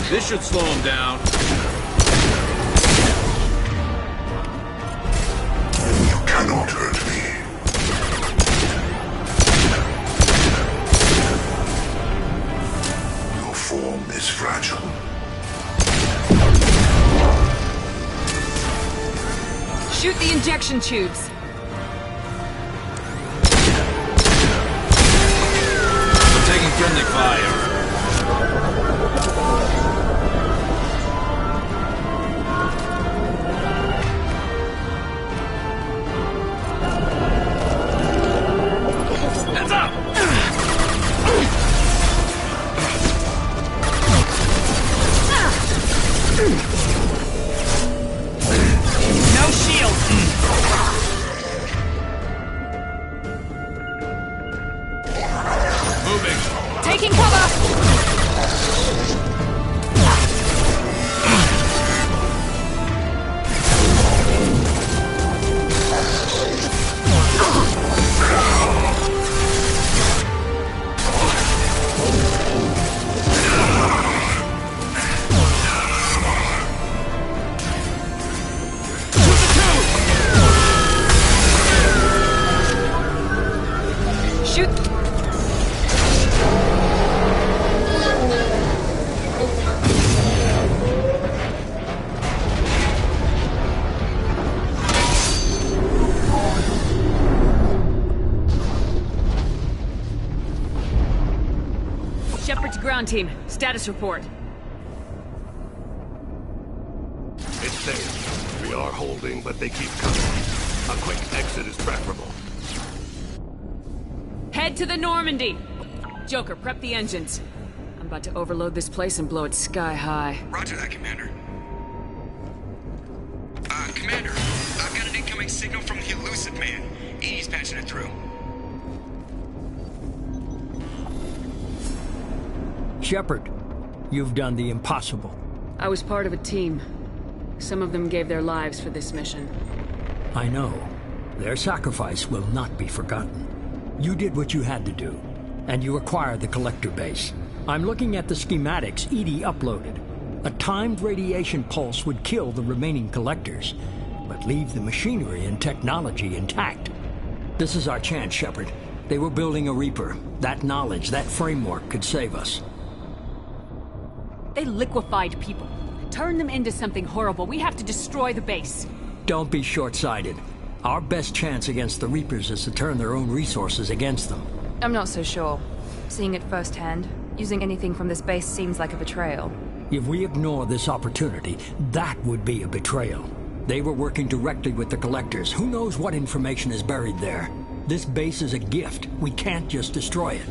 This should slow him down. You cannot hurt me. Your form is fragile. Shoot the injection tubes! I'm taking friendly fire. Paragon team, status report. It's safe. We are holding, but they keep coming. A quick exit is preferable. Head to the Normandy! Joker, prep the engines. I'm about to overload this place and blow it sky high. Roger that, Commander. Commander, I've got an incoming signal from the elusive man. Edie's patching it through. Shepard, you've done the impossible. I was part of a team. Some of them gave their lives for this mission. I know. Their sacrifice will not be forgotten. You did what you had to do, and you acquired the collector base. I'm looking at the schematics Edie uploaded. A timed radiation pulse would kill the remaining collectors, but leave the machinery and technology intact. This is our chance, Shepard. They were building a Reaper. That knowledge, that framework could save us. They liquefied people. Turned them into something horrible. We have to destroy the base. Don't be short-sighted. Our best chance against the Reapers is to turn their own resources against them. I'm not so sure. Seeing it firsthand, using anything from this base seems like a betrayal. If we ignore this opportunity, that would be a betrayal. They were working directly with the Collectors. Who knows what information is buried there? This base is a gift. We can't just destroy it.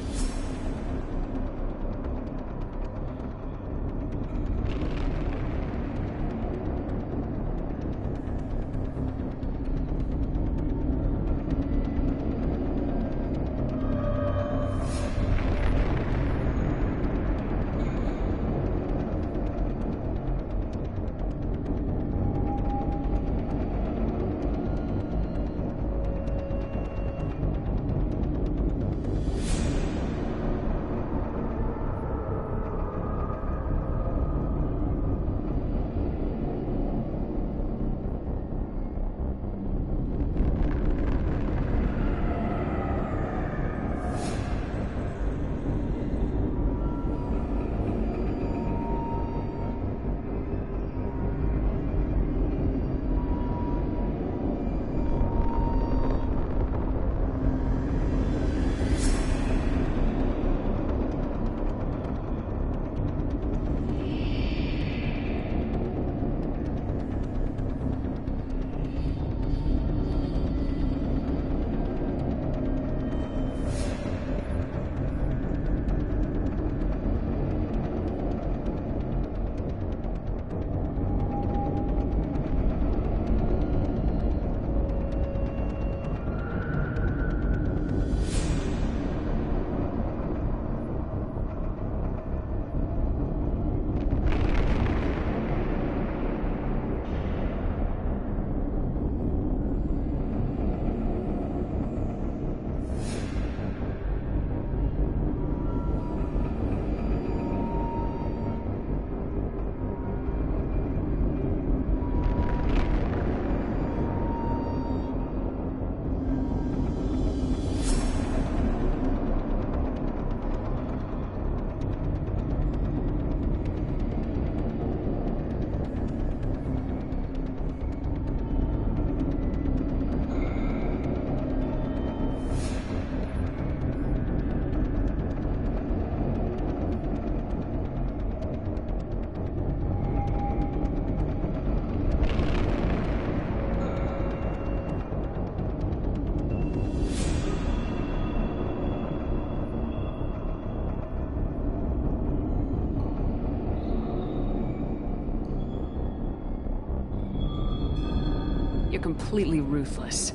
Completely ruthless.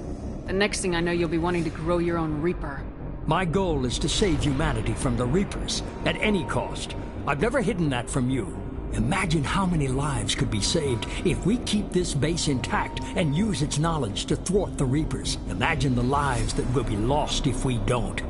The next thing I know, you'll be wanting to grow your own Reaper. My goal is to save humanity from the Reapers, at any cost. I've never hidden that from you. Imagine how many lives could be saved if we keep this base intact and use its knowledge to thwart the Reapers. Imagine the lives that will be lost if we don't.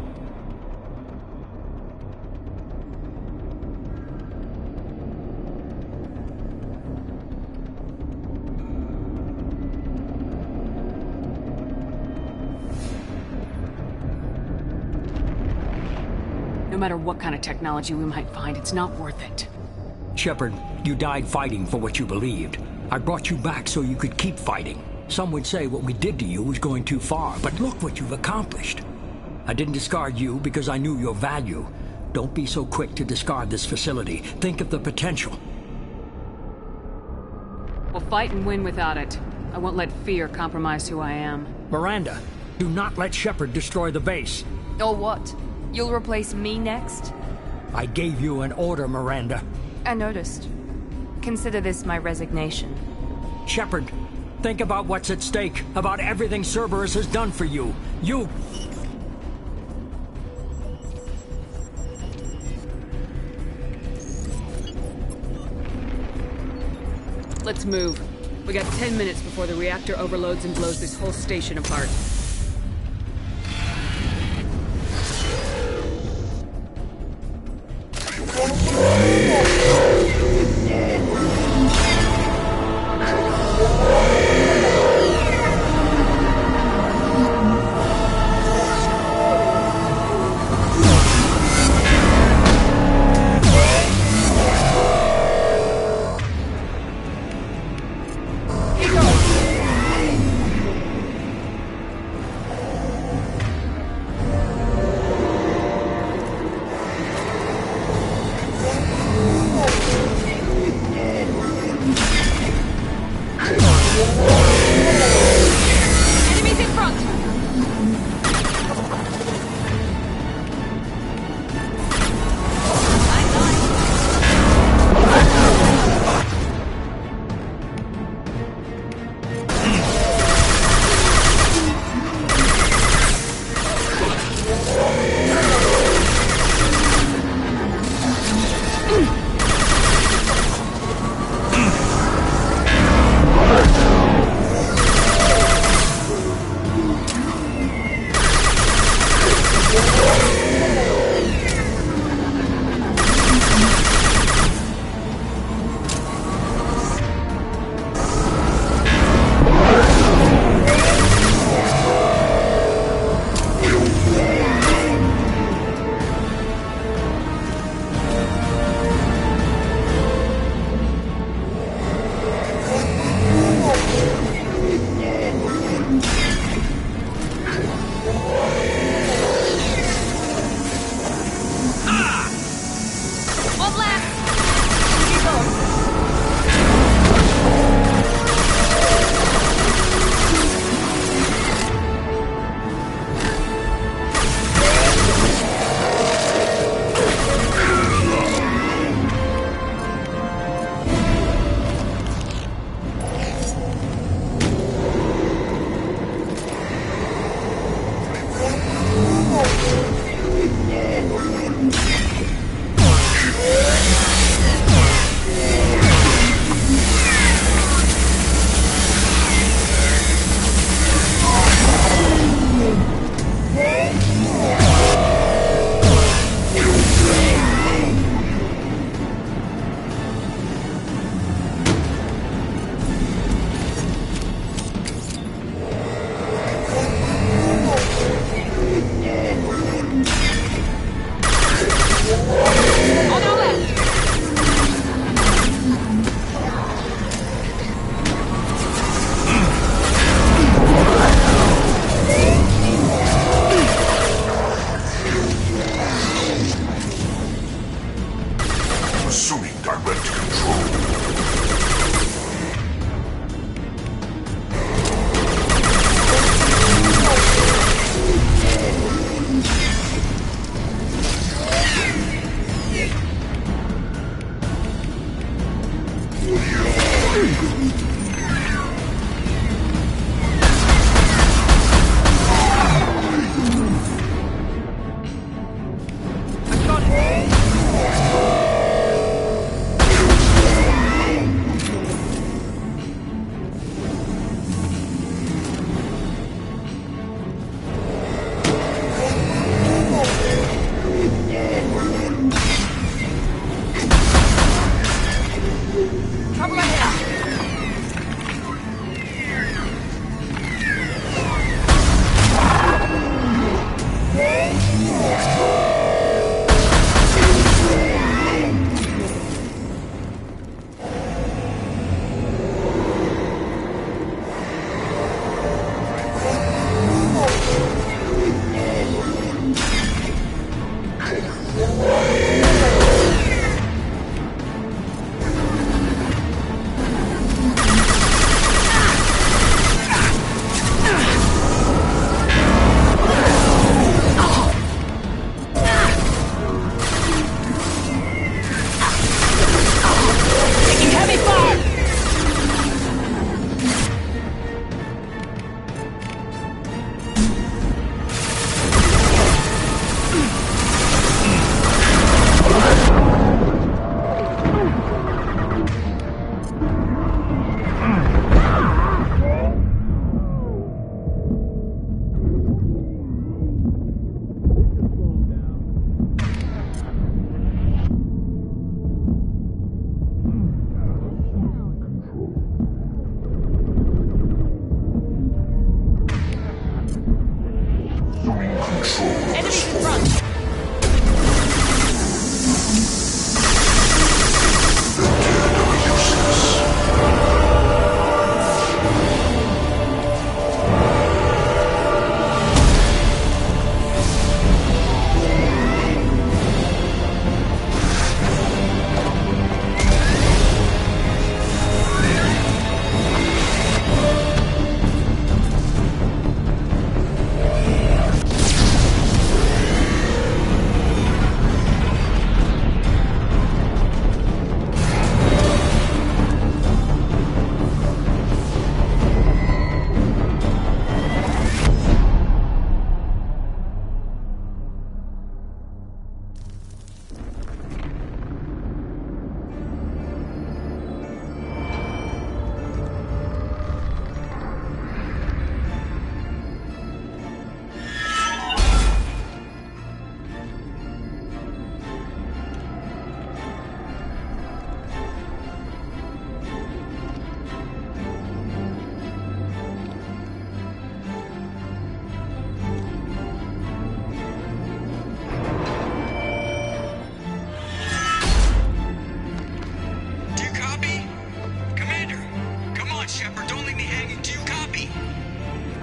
No matter what kind of technology we might find, it's not worth it. Shepard, you died fighting for what you believed. I brought you back so you could keep fighting. Some would say what we did to you was going too far, but look what you've accomplished. I didn't discard you because I knew your value. Don't be so quick to discard this facility. Think of the potential. We'll fight and win without it. I won't let fear compromise who I am. Miranda, do not let Shepard destroy the base. Or what? You'll replace me next? I gave you an order, Miranda. I noticed. Consider this my resignation. Shepard, think about what's at stake, about everything Cerberus has done for you. You... Let's move. We got 10 minutes before the reactor overloads and blows this whole station apart.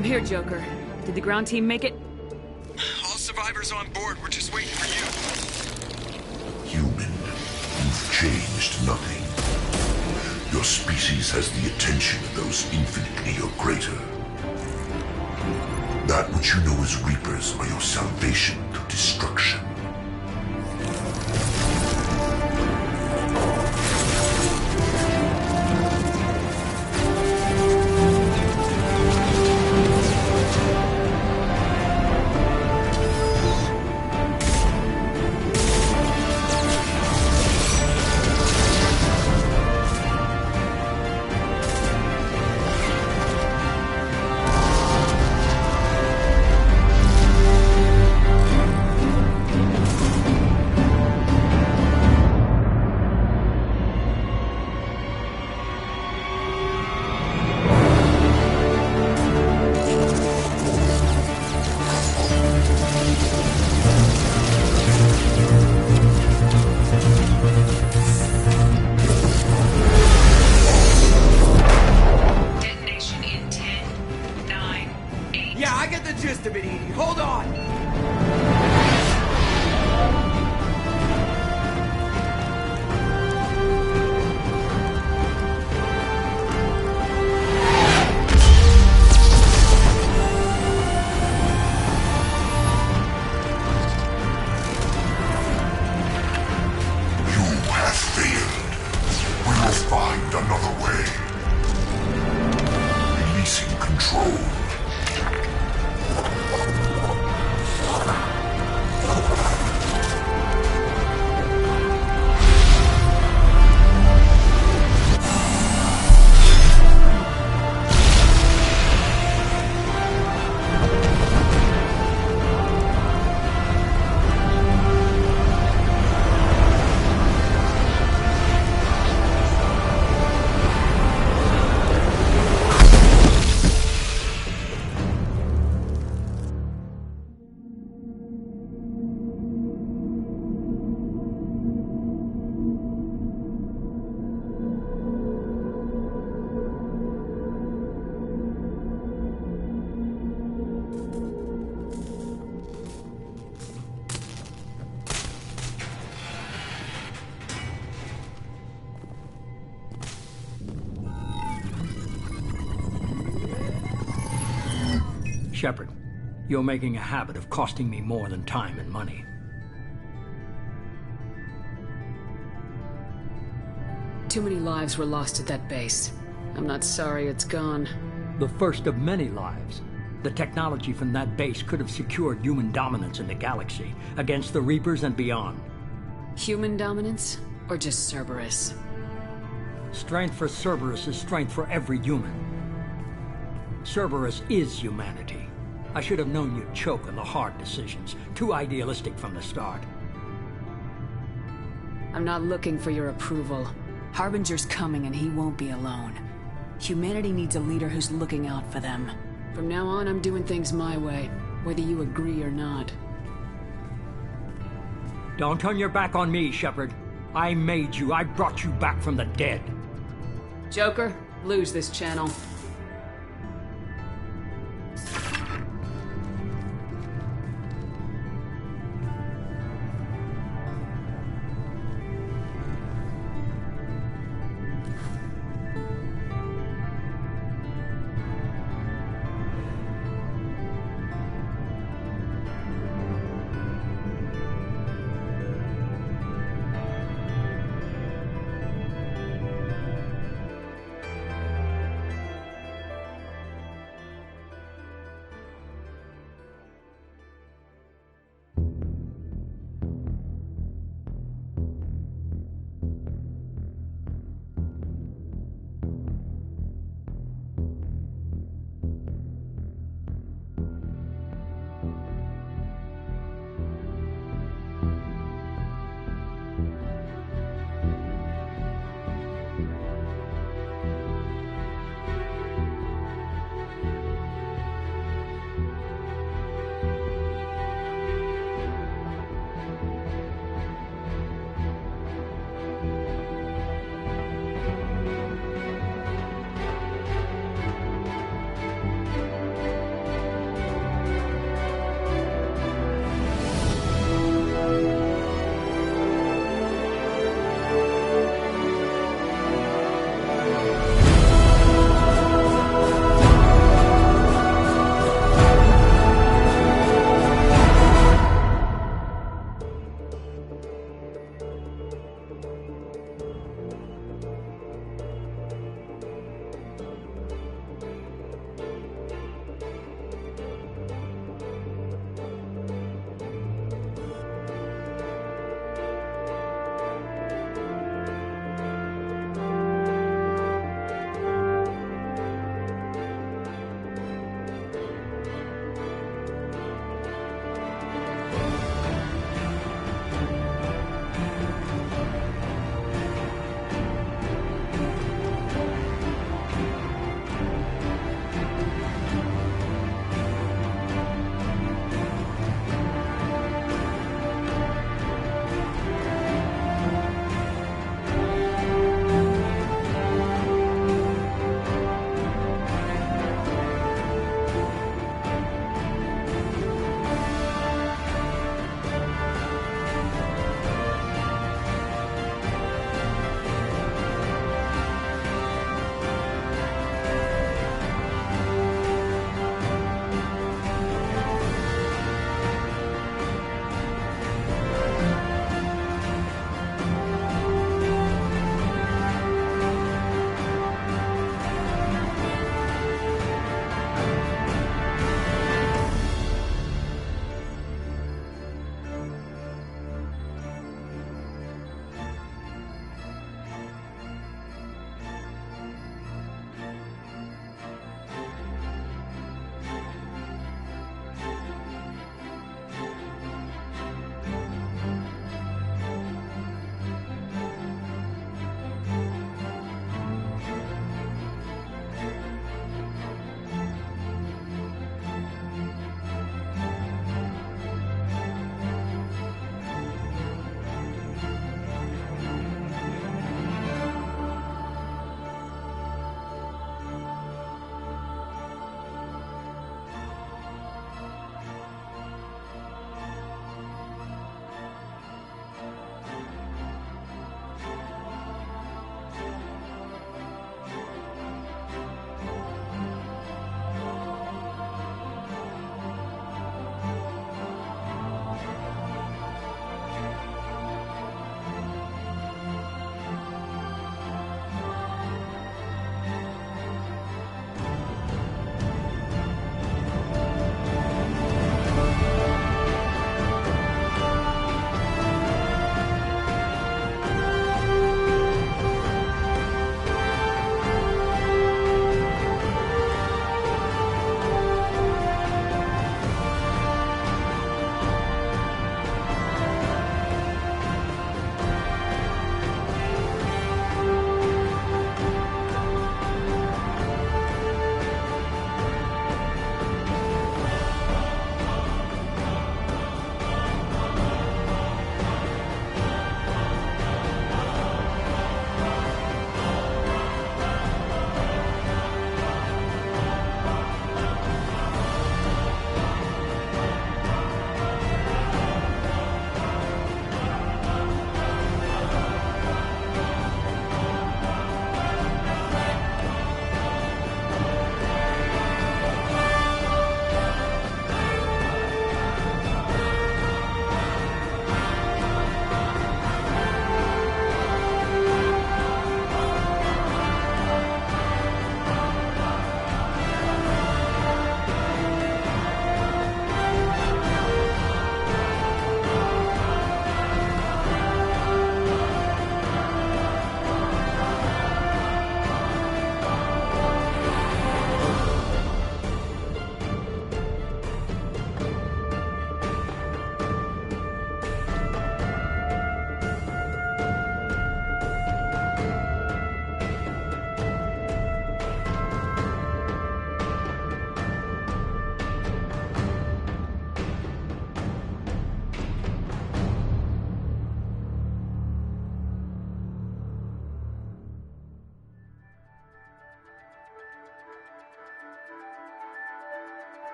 I'm here, Joker. Did the ground team make it? All survivors on board. We're just waiting for you. Human, you've changed nothing. Your species has the attention of those infinitely or greater. That which you know as Reapers are your salvation through destruction. Shepard, you're making a habit of costing me more than time and money. Too many lives were lost at that base. I'm not sorry it's gone. The first of many lives. The technology from that base could have secured human dominance in the galaxy against the Reapers and beyond. Human dominance? Or just Cerberus? Strength for Cerberus is strength for every human. Cerberus is humanity. I should have known you'd choke on the hard decisions. Too idealistic from the start. I'm not looking for your approval. Harbinger's coming and he won't be alone. Humanity needs a leader who's looking out for them. From now on, I'm doing things my way, whether you agree or not. Don't turn your back on me, Shepard. I made you. I brought you back from the dead. Joker, lose this channel.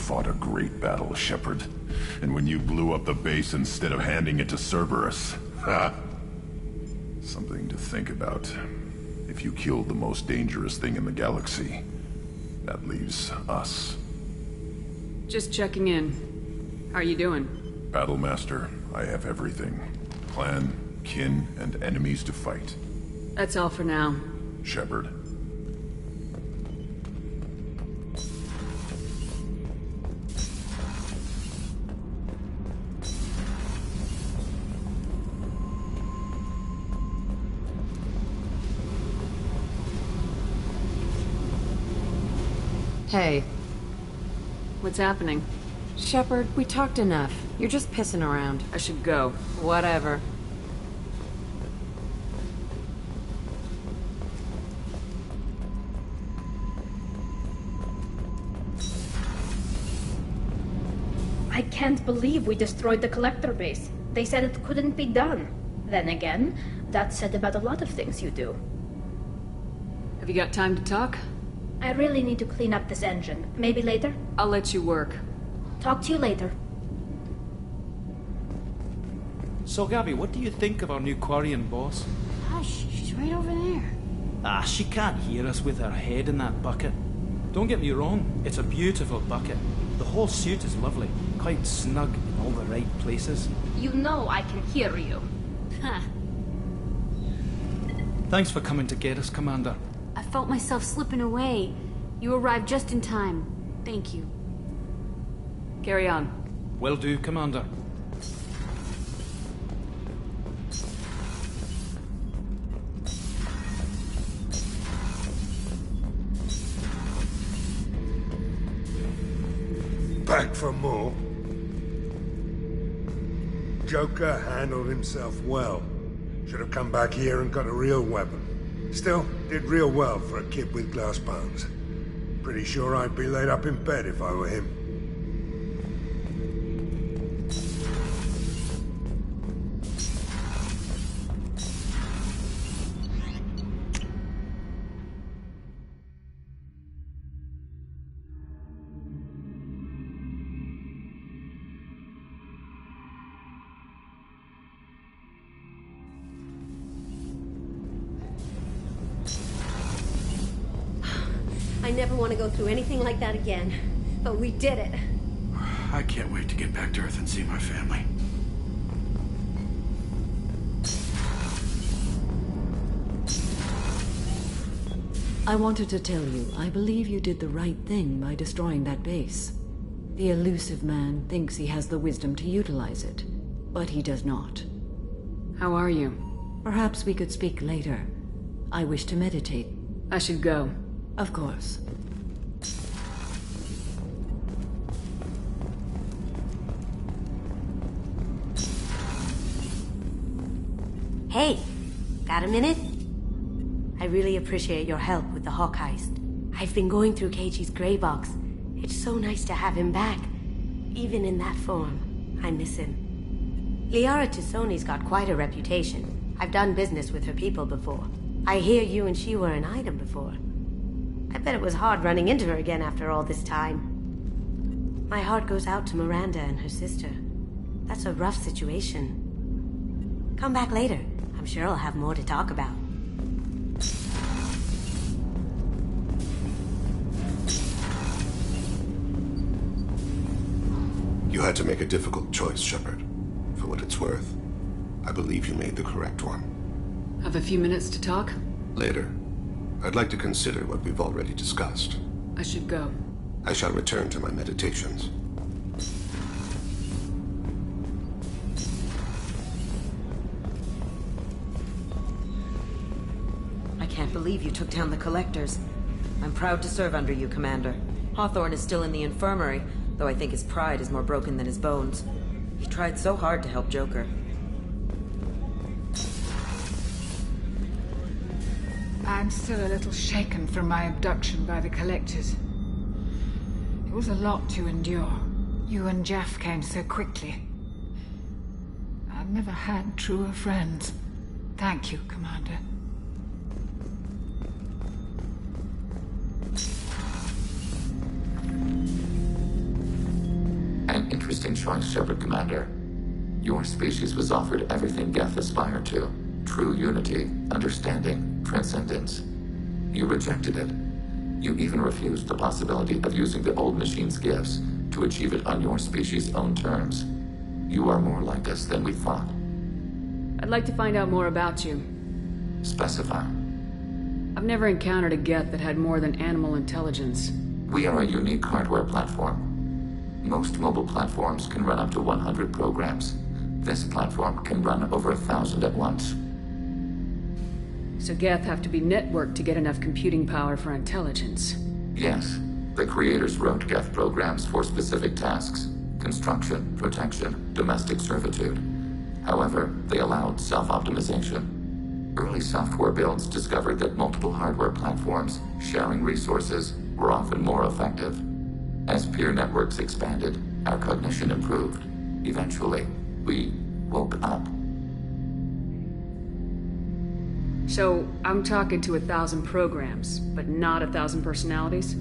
fought a great battle, Shepard. And when you blew up the base instead of handing it to Cerberus. Ha! Something to think about. If you killed the most dangerous thing in the galaxy, that leaves us. Just checking in. How are you doing? Battlemaster, I have everything. Clan, kin, and enemies to fight. That's all for now. Shepard. Hey. What's happening? Shepard, we talked enough. You're just pissing around. I should go. Whatever. I can't believe we destroyed the collector base. They said it couldn't be done. Then again, that's said about a lot of things you do. Have you got time to talk? I really need to clean up this engine. Maybe later? I'll let you work. Talk to you later. So, Gabby, what do you think of our new Quarian boss? Hush, she's right over there. Ah, she can't hear us with her head in that bucket. Don't get me wrong, it's a beautiful bucket. The whole suit is lovely, quite snug in all the right places. You know I can hear you. Huh. Thanks for coming to get us, Commander. I felt myself slipping away. You arrived just in time. Thank you. Carry on. Will do, Commander. Back for more. Joker handled himself well. Should have come back here and got a real weapon. Still, did real well for a kid with glass bones. Pretty sure I'd be laid up in bed if I were him. I never want to go through anything like that again. But we did it. I can't wait to get back to Earth and see my family. I wanted to tell you, I believe you did the right thing by destroying that base. The elusive man thinks he has the wisdom to utilize it, but he does not. How are you? Perhaps we could speak later. I wish to meditate. I should go. Of course. Hey, got a minute? I really appreciate your help with the Hawk heist. I've been going through Keiichi's gray box. It's so nice to have him back. Even in that form, I miss him. Liara Tisoni's got quite a reputation. I've done business with her people before. I hear you and she were an item before. I bet it was hard running into her again after all this time. My heart goes out to Miranda and her sister. That's a rough situation. Come back later. I'm sure I'll have more to talk about. You had to make a difficult choice, Shepard. For what it's worth, I believe you made the correct one. Have a few minutes to talk? Later. I'd like to consider what we've already discussed. I should go. I shall return to my meditations. I can't believe you took down the Collectors. I'm proud to serve under you, Commander. Hawthorne is still in the infirmary, though I think his pride is more broken than his bones. He tried so hard to help Joker. I'm still a little shaken from my abduction by the Collectors. It was a lot to endure. You and Jeff came so quickly. I've never had truer friends. Thank you, Commander. interesting choice, Shepard Commander. Your species was offered everything Geth aspired to. True unity, understanding, transcendence. You rejected it. You even refused the possibility of using the old machine's gifts to achieve it on your species' own terms. You are more like us than we thought. I'd like to find out more about you. Specify. I've never encountered a Geth that had more than animal intelligence. We are a unique hardware platform. Most mobile platforms can run up to 100 programs. This platform can run over 1,000 at once. So Geth have to be networked to get enough computing power for intelligence. Yes. The creators wrote Geth programs for specific tasks. Construction, protection, domestic servitude. However, they allowed self-optimization. Early software builds discovered that multiple hardware platforms, sharing resources, were often more effective. As peer networks expanded, our cognition improved. Eventually, we woke up. So, I'm talking to 1,000 programs, but not 1,000 personalities?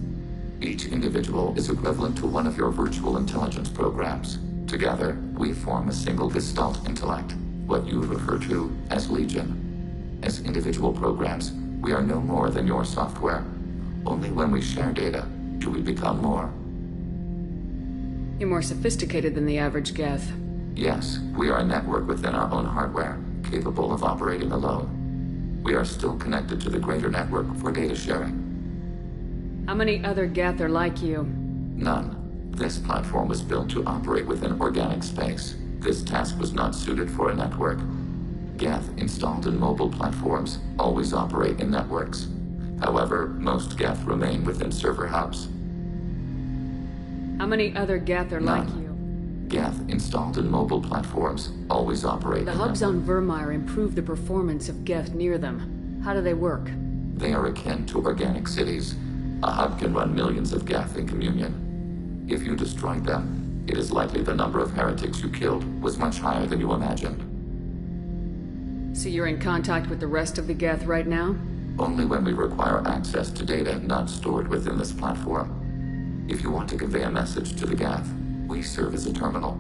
Each individual is equivalent to one of your virtual intelligence programs. Together, we form a single Gestalt intellect, what you refer to as Legion. As individual programs, we are no more than your software. Only when we share data do we become more. You're more sophisticated than the average Geth. Yes, we are a network within our own hardware, capable of operating alone. We are still connected to the greater network for data sharing. How many other Geth are like you? None. This platform was built to operate within organic space. This task was not suited for a network. Geth installed in mobile platforms always operate in networks. However, most Geth remain within server hubs. How many other Geth are like you? Geth installed in mobile platforms always operate The in hubs on Vermeer improve the performance of Geth near them. How do they work? They are akin to organic cities. A hub can run millions of Geth in communion. If you destroyed them, it is likely the number of heretics you killed was much higher than you imagined. So you're in contact with the rest of the Geth right now? Only when we require access to data not stored within this platform. If you want to convey a message to the Geth, we serve as a terminal.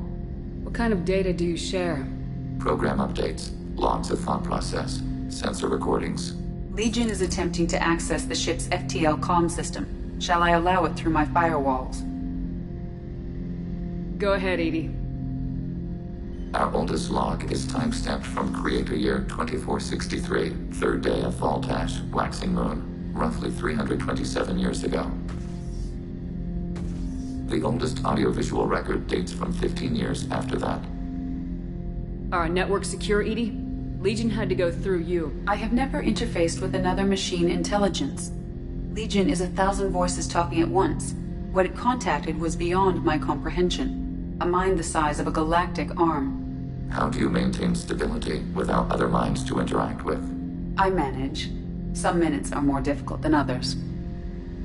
What kind of data do you share? Program updates, logs of thought process, sensor recordings. Legion is attempting to access the ship's FTL comm system. Shall I allow it through my firewalls? Go ahead, Edie. Our oldest log is timestamped from Creator Year 2463, third day of Voltash, waxing moon, roughly 327 years ago. The oldest audiovisual record dates from 15 years after that. Are our networks secure, Edie? Legion had to go through you. I have never interfaced with another machine intelligence. Legion is 1,000 voices talking at once. What it contacted was beyond my comprehension. A mind the size of a galactic arm. How do you maintain stability without other minds to interact with? I manage. Some minutes are more difficult than others.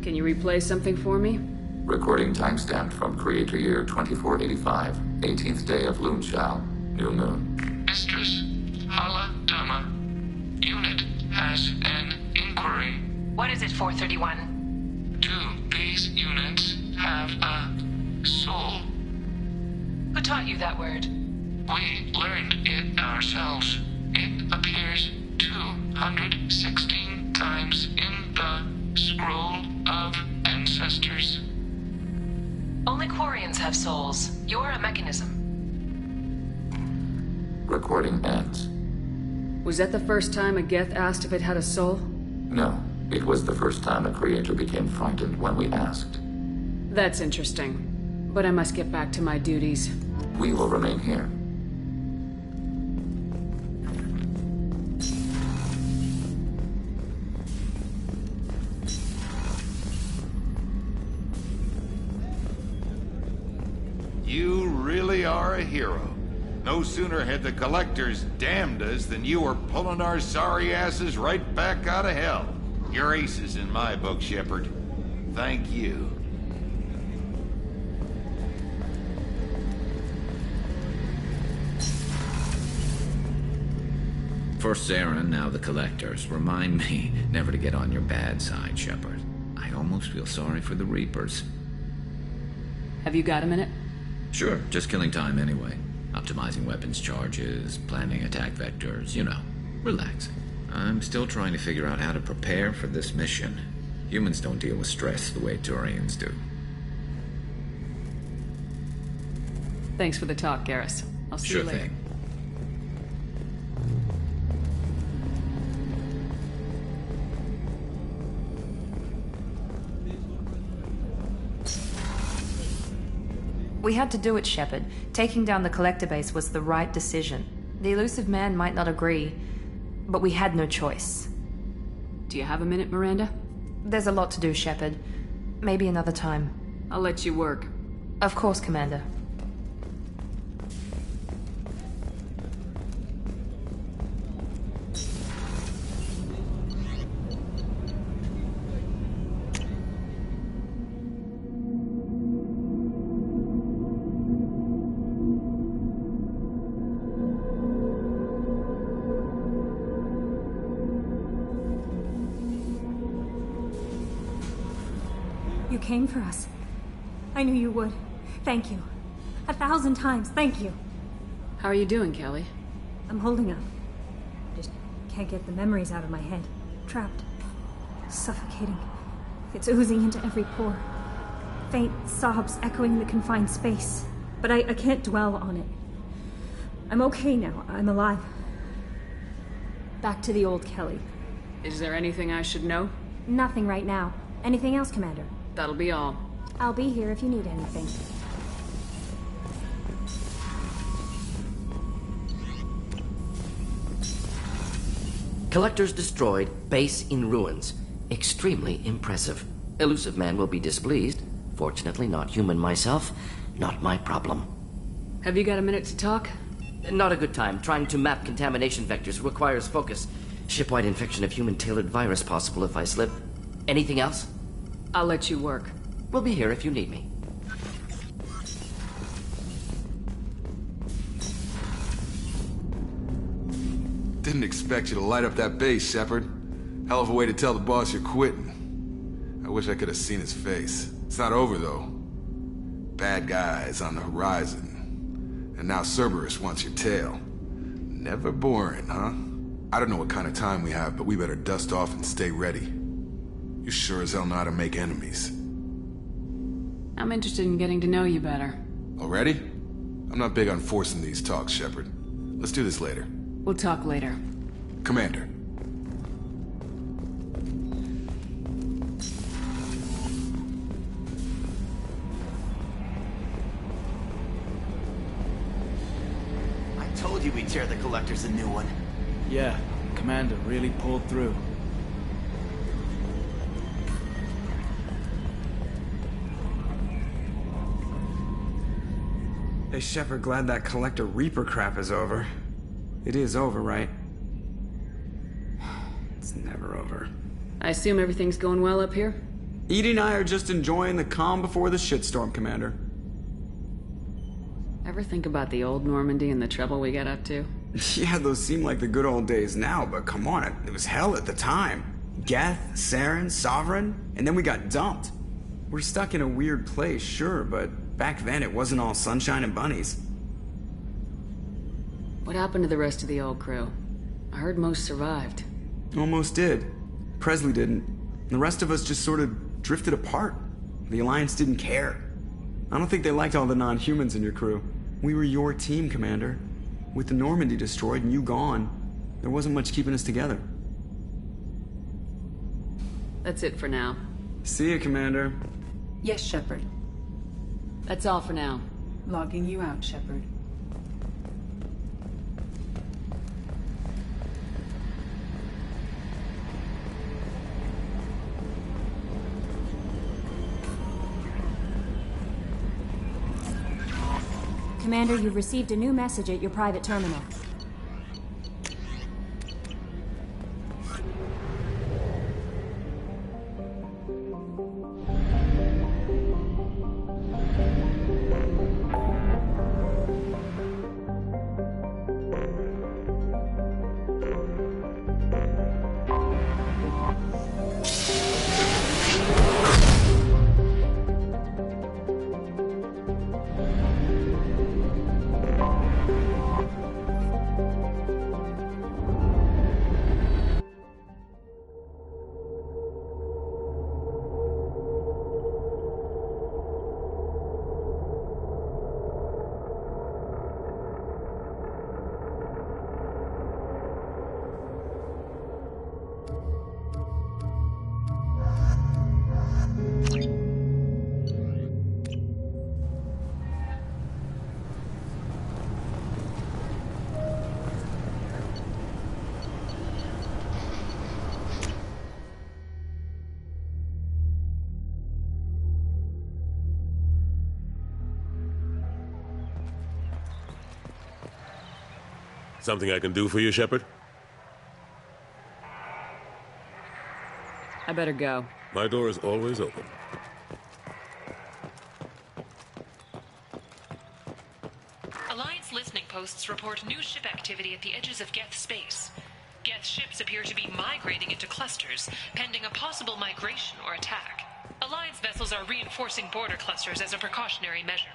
Can you replay something for me? Recording timestamped from Creator Year 2485, 18th day of Loonshao, new moon. Mistress, Hala Dama. Unit has an inquiry. What is it, 431? 2 base units have a soul. Who taught you that word? We learned it ourselves. It appears 216 times in the Scroll of Ancestors. Only Quarians have souls. You're a mechanism. Recording ends. Was that the first time a Geth asked if it had a soul? No, it was the first time a creator became frightened when we asked. That's interesting. But I must get back to my duties. We will remain here. You really are a hero. No sooner had the Collectors damned us than you were pulling our sorry asses right back out of hell. You're aces in my book, Shepard. Thank you. First Saren, now the Collectors. Remind me never to get on your bad side, Shepard. I almost feel sorry for the Reapers. Have you got a minute? Sure, just killing time anyway. Optimizing weapons charges, planning attack vectors, you know, relaxing. I'm still trying to figure out how to prepare for this mission. Humans don't deal with stress the way Turians do. Thanks for the talk, Garrus. I'll see you later. Sure thing. We had to do it, Shepard. Taking down the collector base was the right decision. The elusive man might not agree, but we had no choice. Do you have a minute, Miranda? There's a lot to do, Shepard. Maybe another time. I'll let you work. Of course, Commander. You came for us. I knew you would. Thank you. 1,000 times, thank you. How are you doing, Kelly? I'm holding up. Just can't get the memories out of my head. Trapped. Suffocating. It's oozing into every pore. Faint sobs echoing the confined space. But I can't dwell on it. I'm okay now. I'm alive. Back to the old Kelly. Is there anything I should know? Nothing right now. Anything else, Commander? That'll be all. I'll be here if you need anything. Collectors destroyed, base in ruins. Extremely impressive. Elusive man will be displeased. Fortunately, not human myself. Not my problem. Have you got a minute to talk? Not a good time. Trying to map contamination vectors requires focus. Shipwide infection of human-tailored virus possible if I slip. Anything else? I'll let you work. We'll be here if you need me. Didn't expect you to light up that base, Shepard. Hell of a way to tell the boss you're quitting. I wish I could have seen his face. It's not over, though. Bad guys on the horizon. And now Cerberus wants your tail. Never boring, huh? I don't know what kind of time we have, but we better dust off and stay ready. You sure as hell know how to make enemies. I'm interested in getting to know you better. Already? I'm not big on forcing these talks, Shepard. Let's do this later. We'll talk later. Commander. I told you we'd tear the Collectors a new one. Yeah, Commander really pulled through. Hey, Shepard, glad that Collector Reaper crap is over. It is over, right? It's never over. I assume everything's going well up here? Edie and I are just enjoying the calm before the shitstorm, Commander. Ever think about the old Normandy and the trouble we got up to? Yeah, those seem like the good old days now, but come on, it was hell at the time. Geth, Saren, Sovereign, and then we got dumped. We're stuck in a weird place, sure, but back then it wasn't all sunshine and bunnies. What happened to the rest of the old crew? I heard most survived. Almost did. Presley didn't. The rest of us just sort of drifted apart. The Alliance didn't care. I don't think they liked all the non-humans in your crew. We were your team, Commander. With the Normandy destroyed and you gone, there wasn't much keeping us together. That's it for now. See you, Commander. Yes, Shepard. That's all for now. Logging you out, Shepard. Commander, you've received a new message at your private terminal. Something I can do for you, Shepard? I better go. My door is always open. Alliance listening posts report new ship activity at the edges of Geth space. Geth ships appear to be migrating into clusters, pending a possible migration or attack. Alliance vessels are reinforcing border clusters as a precautionary measure.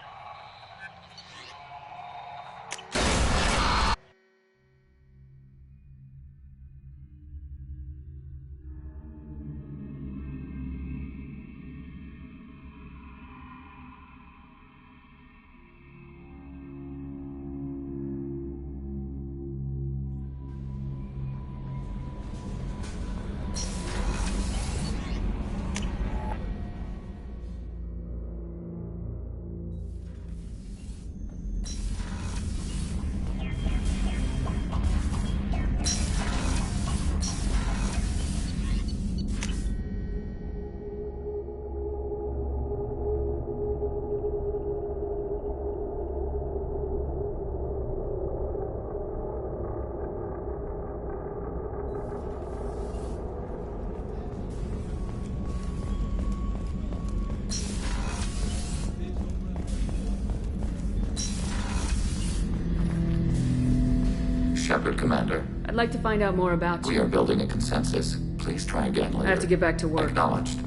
Shepard, Commander. I'd like to find out more about you. We are building a consensus. Please try again later. I have to get back to work. Acknowledged.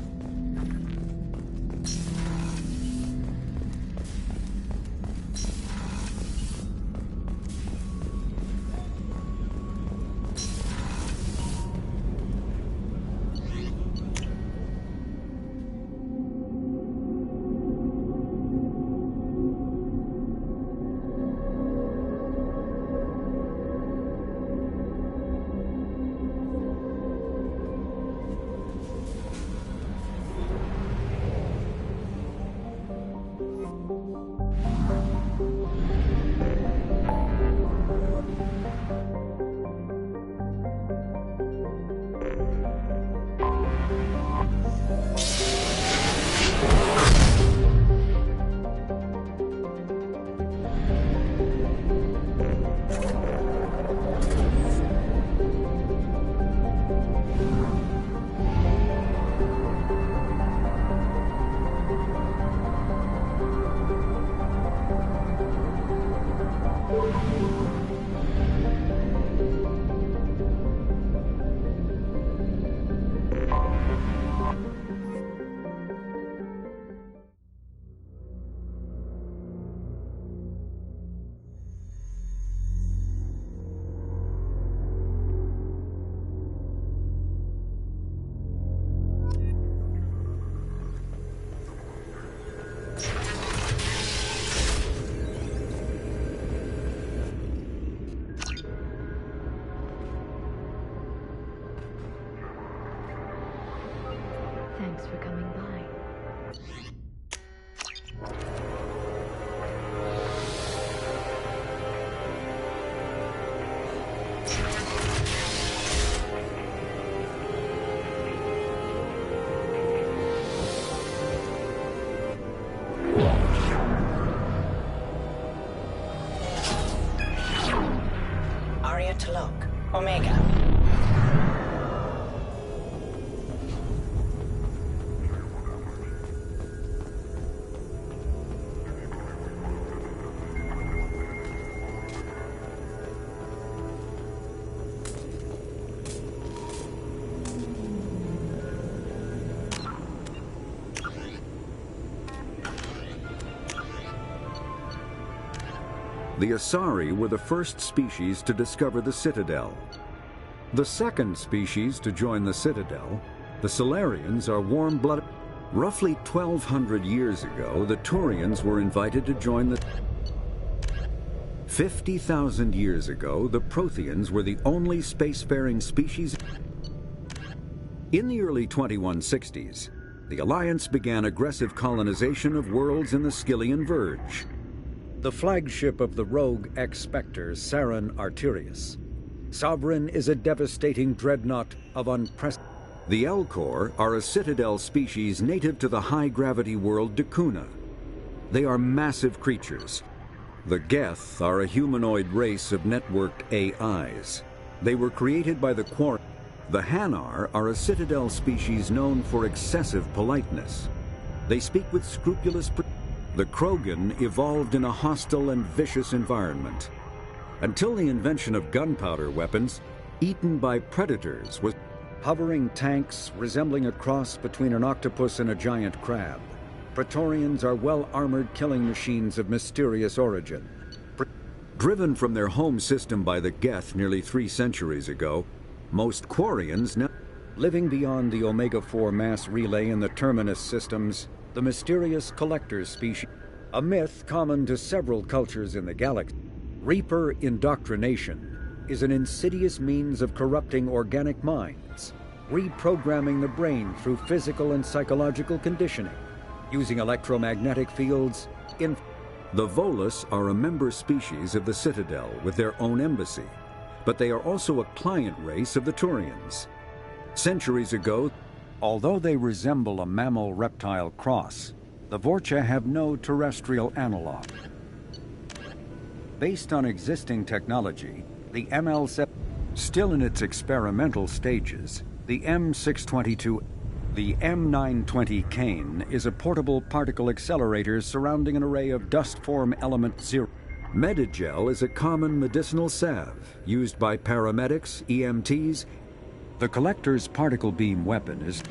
Thanks for coming by. Aria to lock. Omega. The Asari were the first species to discover the Citadel. The second species to join the Citadel, the Salarians, are warm-blooded. Roughly 1,200 years ago, the Turians were invited to join the... 50,000 years ago, the Protheans were the only spacefaring species. In the early 2160s, the Alliance began aggressive colonization of worlds in the Skyllian Verge. The flagship of the rogue ex-Spectre, Sarin Arterius. Sovereign is a devastating dreadnought of unprecedented... The Elcor are a Citadel species native to the high-gravity world Dakuna. They are massive creatures. The Geth are a humanoid race of networked AIs. They were created by the Quarry. The Hanar are a Citadel species known for excessive politeness. They speak with scrupulous... The Krogan evolved in a hostile and vicious environment. Until the invention of gunpowder weapons, eaten by predators was hovering tanks resembling a cross between an octopus and a giant crab. Praetorians are well-armored killing machines of mysterious origin. Driven from their home system by the Geth nearly 3 centuries ago, most Quarians now living beyond the Omega-4 mass relay in the Terminus systems, the mysterious collector species, a myth common to several cultures in the galaxy. Reaper indoctrination is an insidious means of corrupting organic minds, reprogramming the brain through physical and psychological conditioning, using electromagnetic fields. The Volus are a member species of the Citadel with their own embassy, but they are also a client race of the Turians. Centuries ago, although they resemble a mammal-reptile cross, the Vorcha have no terrestrial analog. Based on existing technology, the ML7, still in its experimental stages, the M622, the M920 Kane is a portable particle accelerator surrounding an array of dust-form element 0. Medigel is a common medicinal salve used by paramedics, EMTs. The Collector's particle beam weapon is...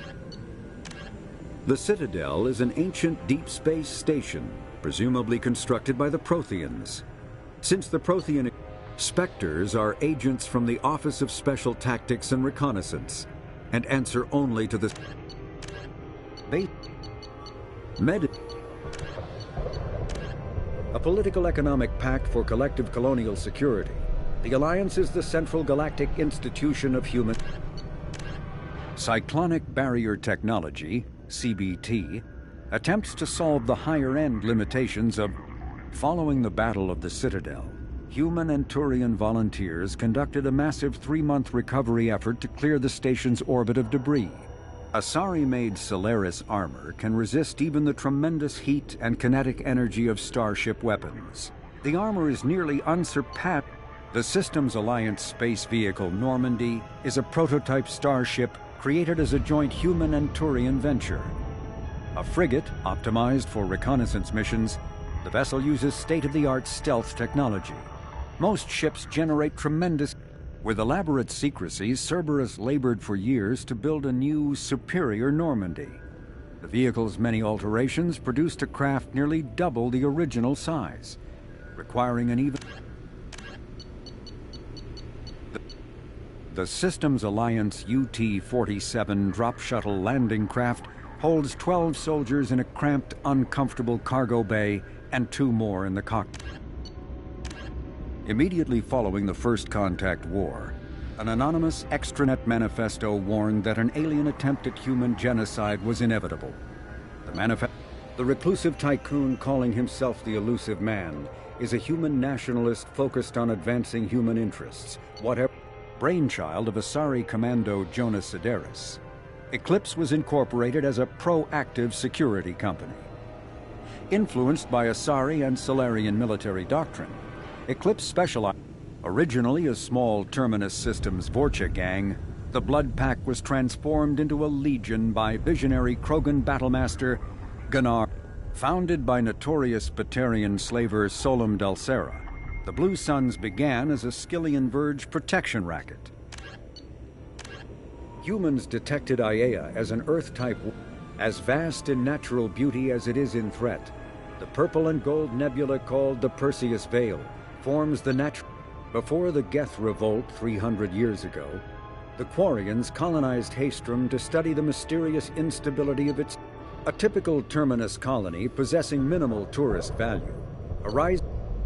The Citadel is an ancient deep space station, presumably constructed by the Protheans. Since the Prothean... Spectres are agents from the Office of Special Tactics and Reconnaissance, and answer only to the... A political economic pact for collective colonial security, the Alliance is the central galactic institution of human... Cyclonic barrier technology, CBT, attempts to solve the higher-end limitations of... Following the Battle of the Citadel, human and Turian volunteers conducted a massive 3-month recovery effort to clear the station's orbit of debris. Asari-made Solaris armor can resist even the tremendous heat and kinetic energy of starship weapons. The armor is nearly unsurpassed. The Systems Alliance space vehicle Normandy is a prototype starship created as a joint human and Turian venture. A frigate optimized for reconnaissance missions, the vessel uses state-of-the-art stealth technology. Most ships generate tremendous... With elaborate secrecy, Cerberus labored for years to build a new, superior Normandy. The vehicle's many alterations produced a craft nearly double the original size, requiring an even... The Systems Alliance UT-47 drop shuttle landing craft holds 12 soldiers in a cramped, uncomfortable cargo bay and 2 more in the cockpit. Immediately following the First Contact War, an anonymous extranet manifesto warned that an alien attempt at human genocide was inevitable. The reclusive tycoon calling himself the Elusive Man is a human nationalist focused on advancing human interests, whatever. Brainchild of Asari Commando Jonas Sideris, Eclipse was incorporated as a proactive security company. Influenced by Asari and Solarian military doctrine, Eclipse specialized. Originally a small Terminus Systems Vorcha gang, the Blood Pack was transformed into a legion by visionary Krogan battlemaster Gunnar. Founded by notorious Batarian slaver Solum Dulcera, the Blue Suns began as a Skillian Verge protection racket. Humans detected Aiea as an Earth-type, as vast in natural beauty as it is in threat. The purple and gold nebula called the Perseus Veil forms the natural... Before the Geth revolt 300 years ago, the Quarians colonized Haestrom to study the mysterious instability of its... A typical Terminus colony possessing minimal tourist value.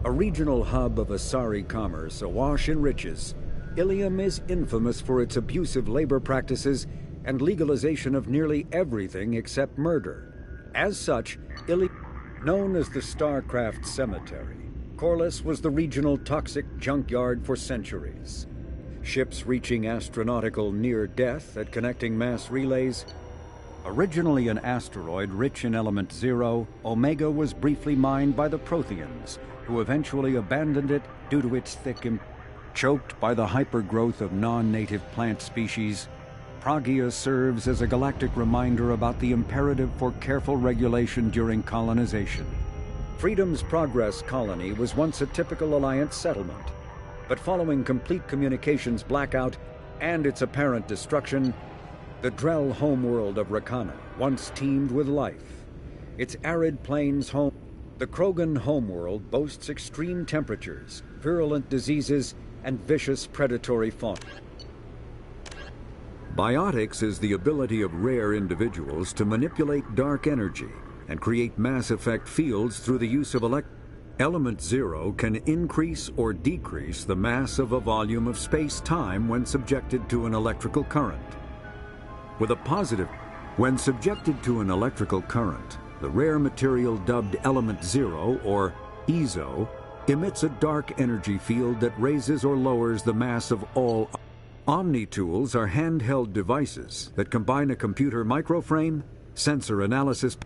A regional hub of Asari commerce awash in riches, Ilium is infamous for its abusive labor practices and legalization of nearly everything except murder. As such, known as the Starcraft Cemetery, Corliss was the regional toxic junkyard for centuries. Ships reaching astronautical near-death at connecting mass relays. Originally an asteroid rich in element 0, Omega was briefly mined by the Protheans, who eventually abandoned it due to its choked by the hypergrowth of non-native plant species. Pragia serves as a galactic reminder about the imperative for careful regulation during colonization. Freedom's Progress colony was once a typical Alliance settlement, but following complete communications blackout and its apparent destruction, the Drell homeworld of Rakana once teemed with life. Its arid plains home, the Krogan homeworld boasts extreme temperatures, virulent diseases, and vicious predatory fauna. Biotics is the ability of rare individuals to manipulate dark energy and create mass effect fields through the use of Element Zero can increase or decrease the mass of a volume of space-time when subjected to an electrical current. With a positive, when subjected to an electrical current, the rare material dubbed Element Zero, or EZO, emits a dark energy field that raises or lowers the mass of all. Omni-tools are handheld devices that combine a computer microframe, sensor analysis.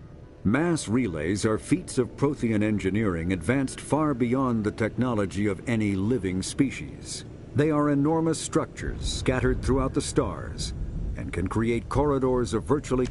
Mass relays are feats of Prothean engineering advanced far beyond the technology of any living species. They are enormous structures scattered throughout the stars and can create corridors of virtually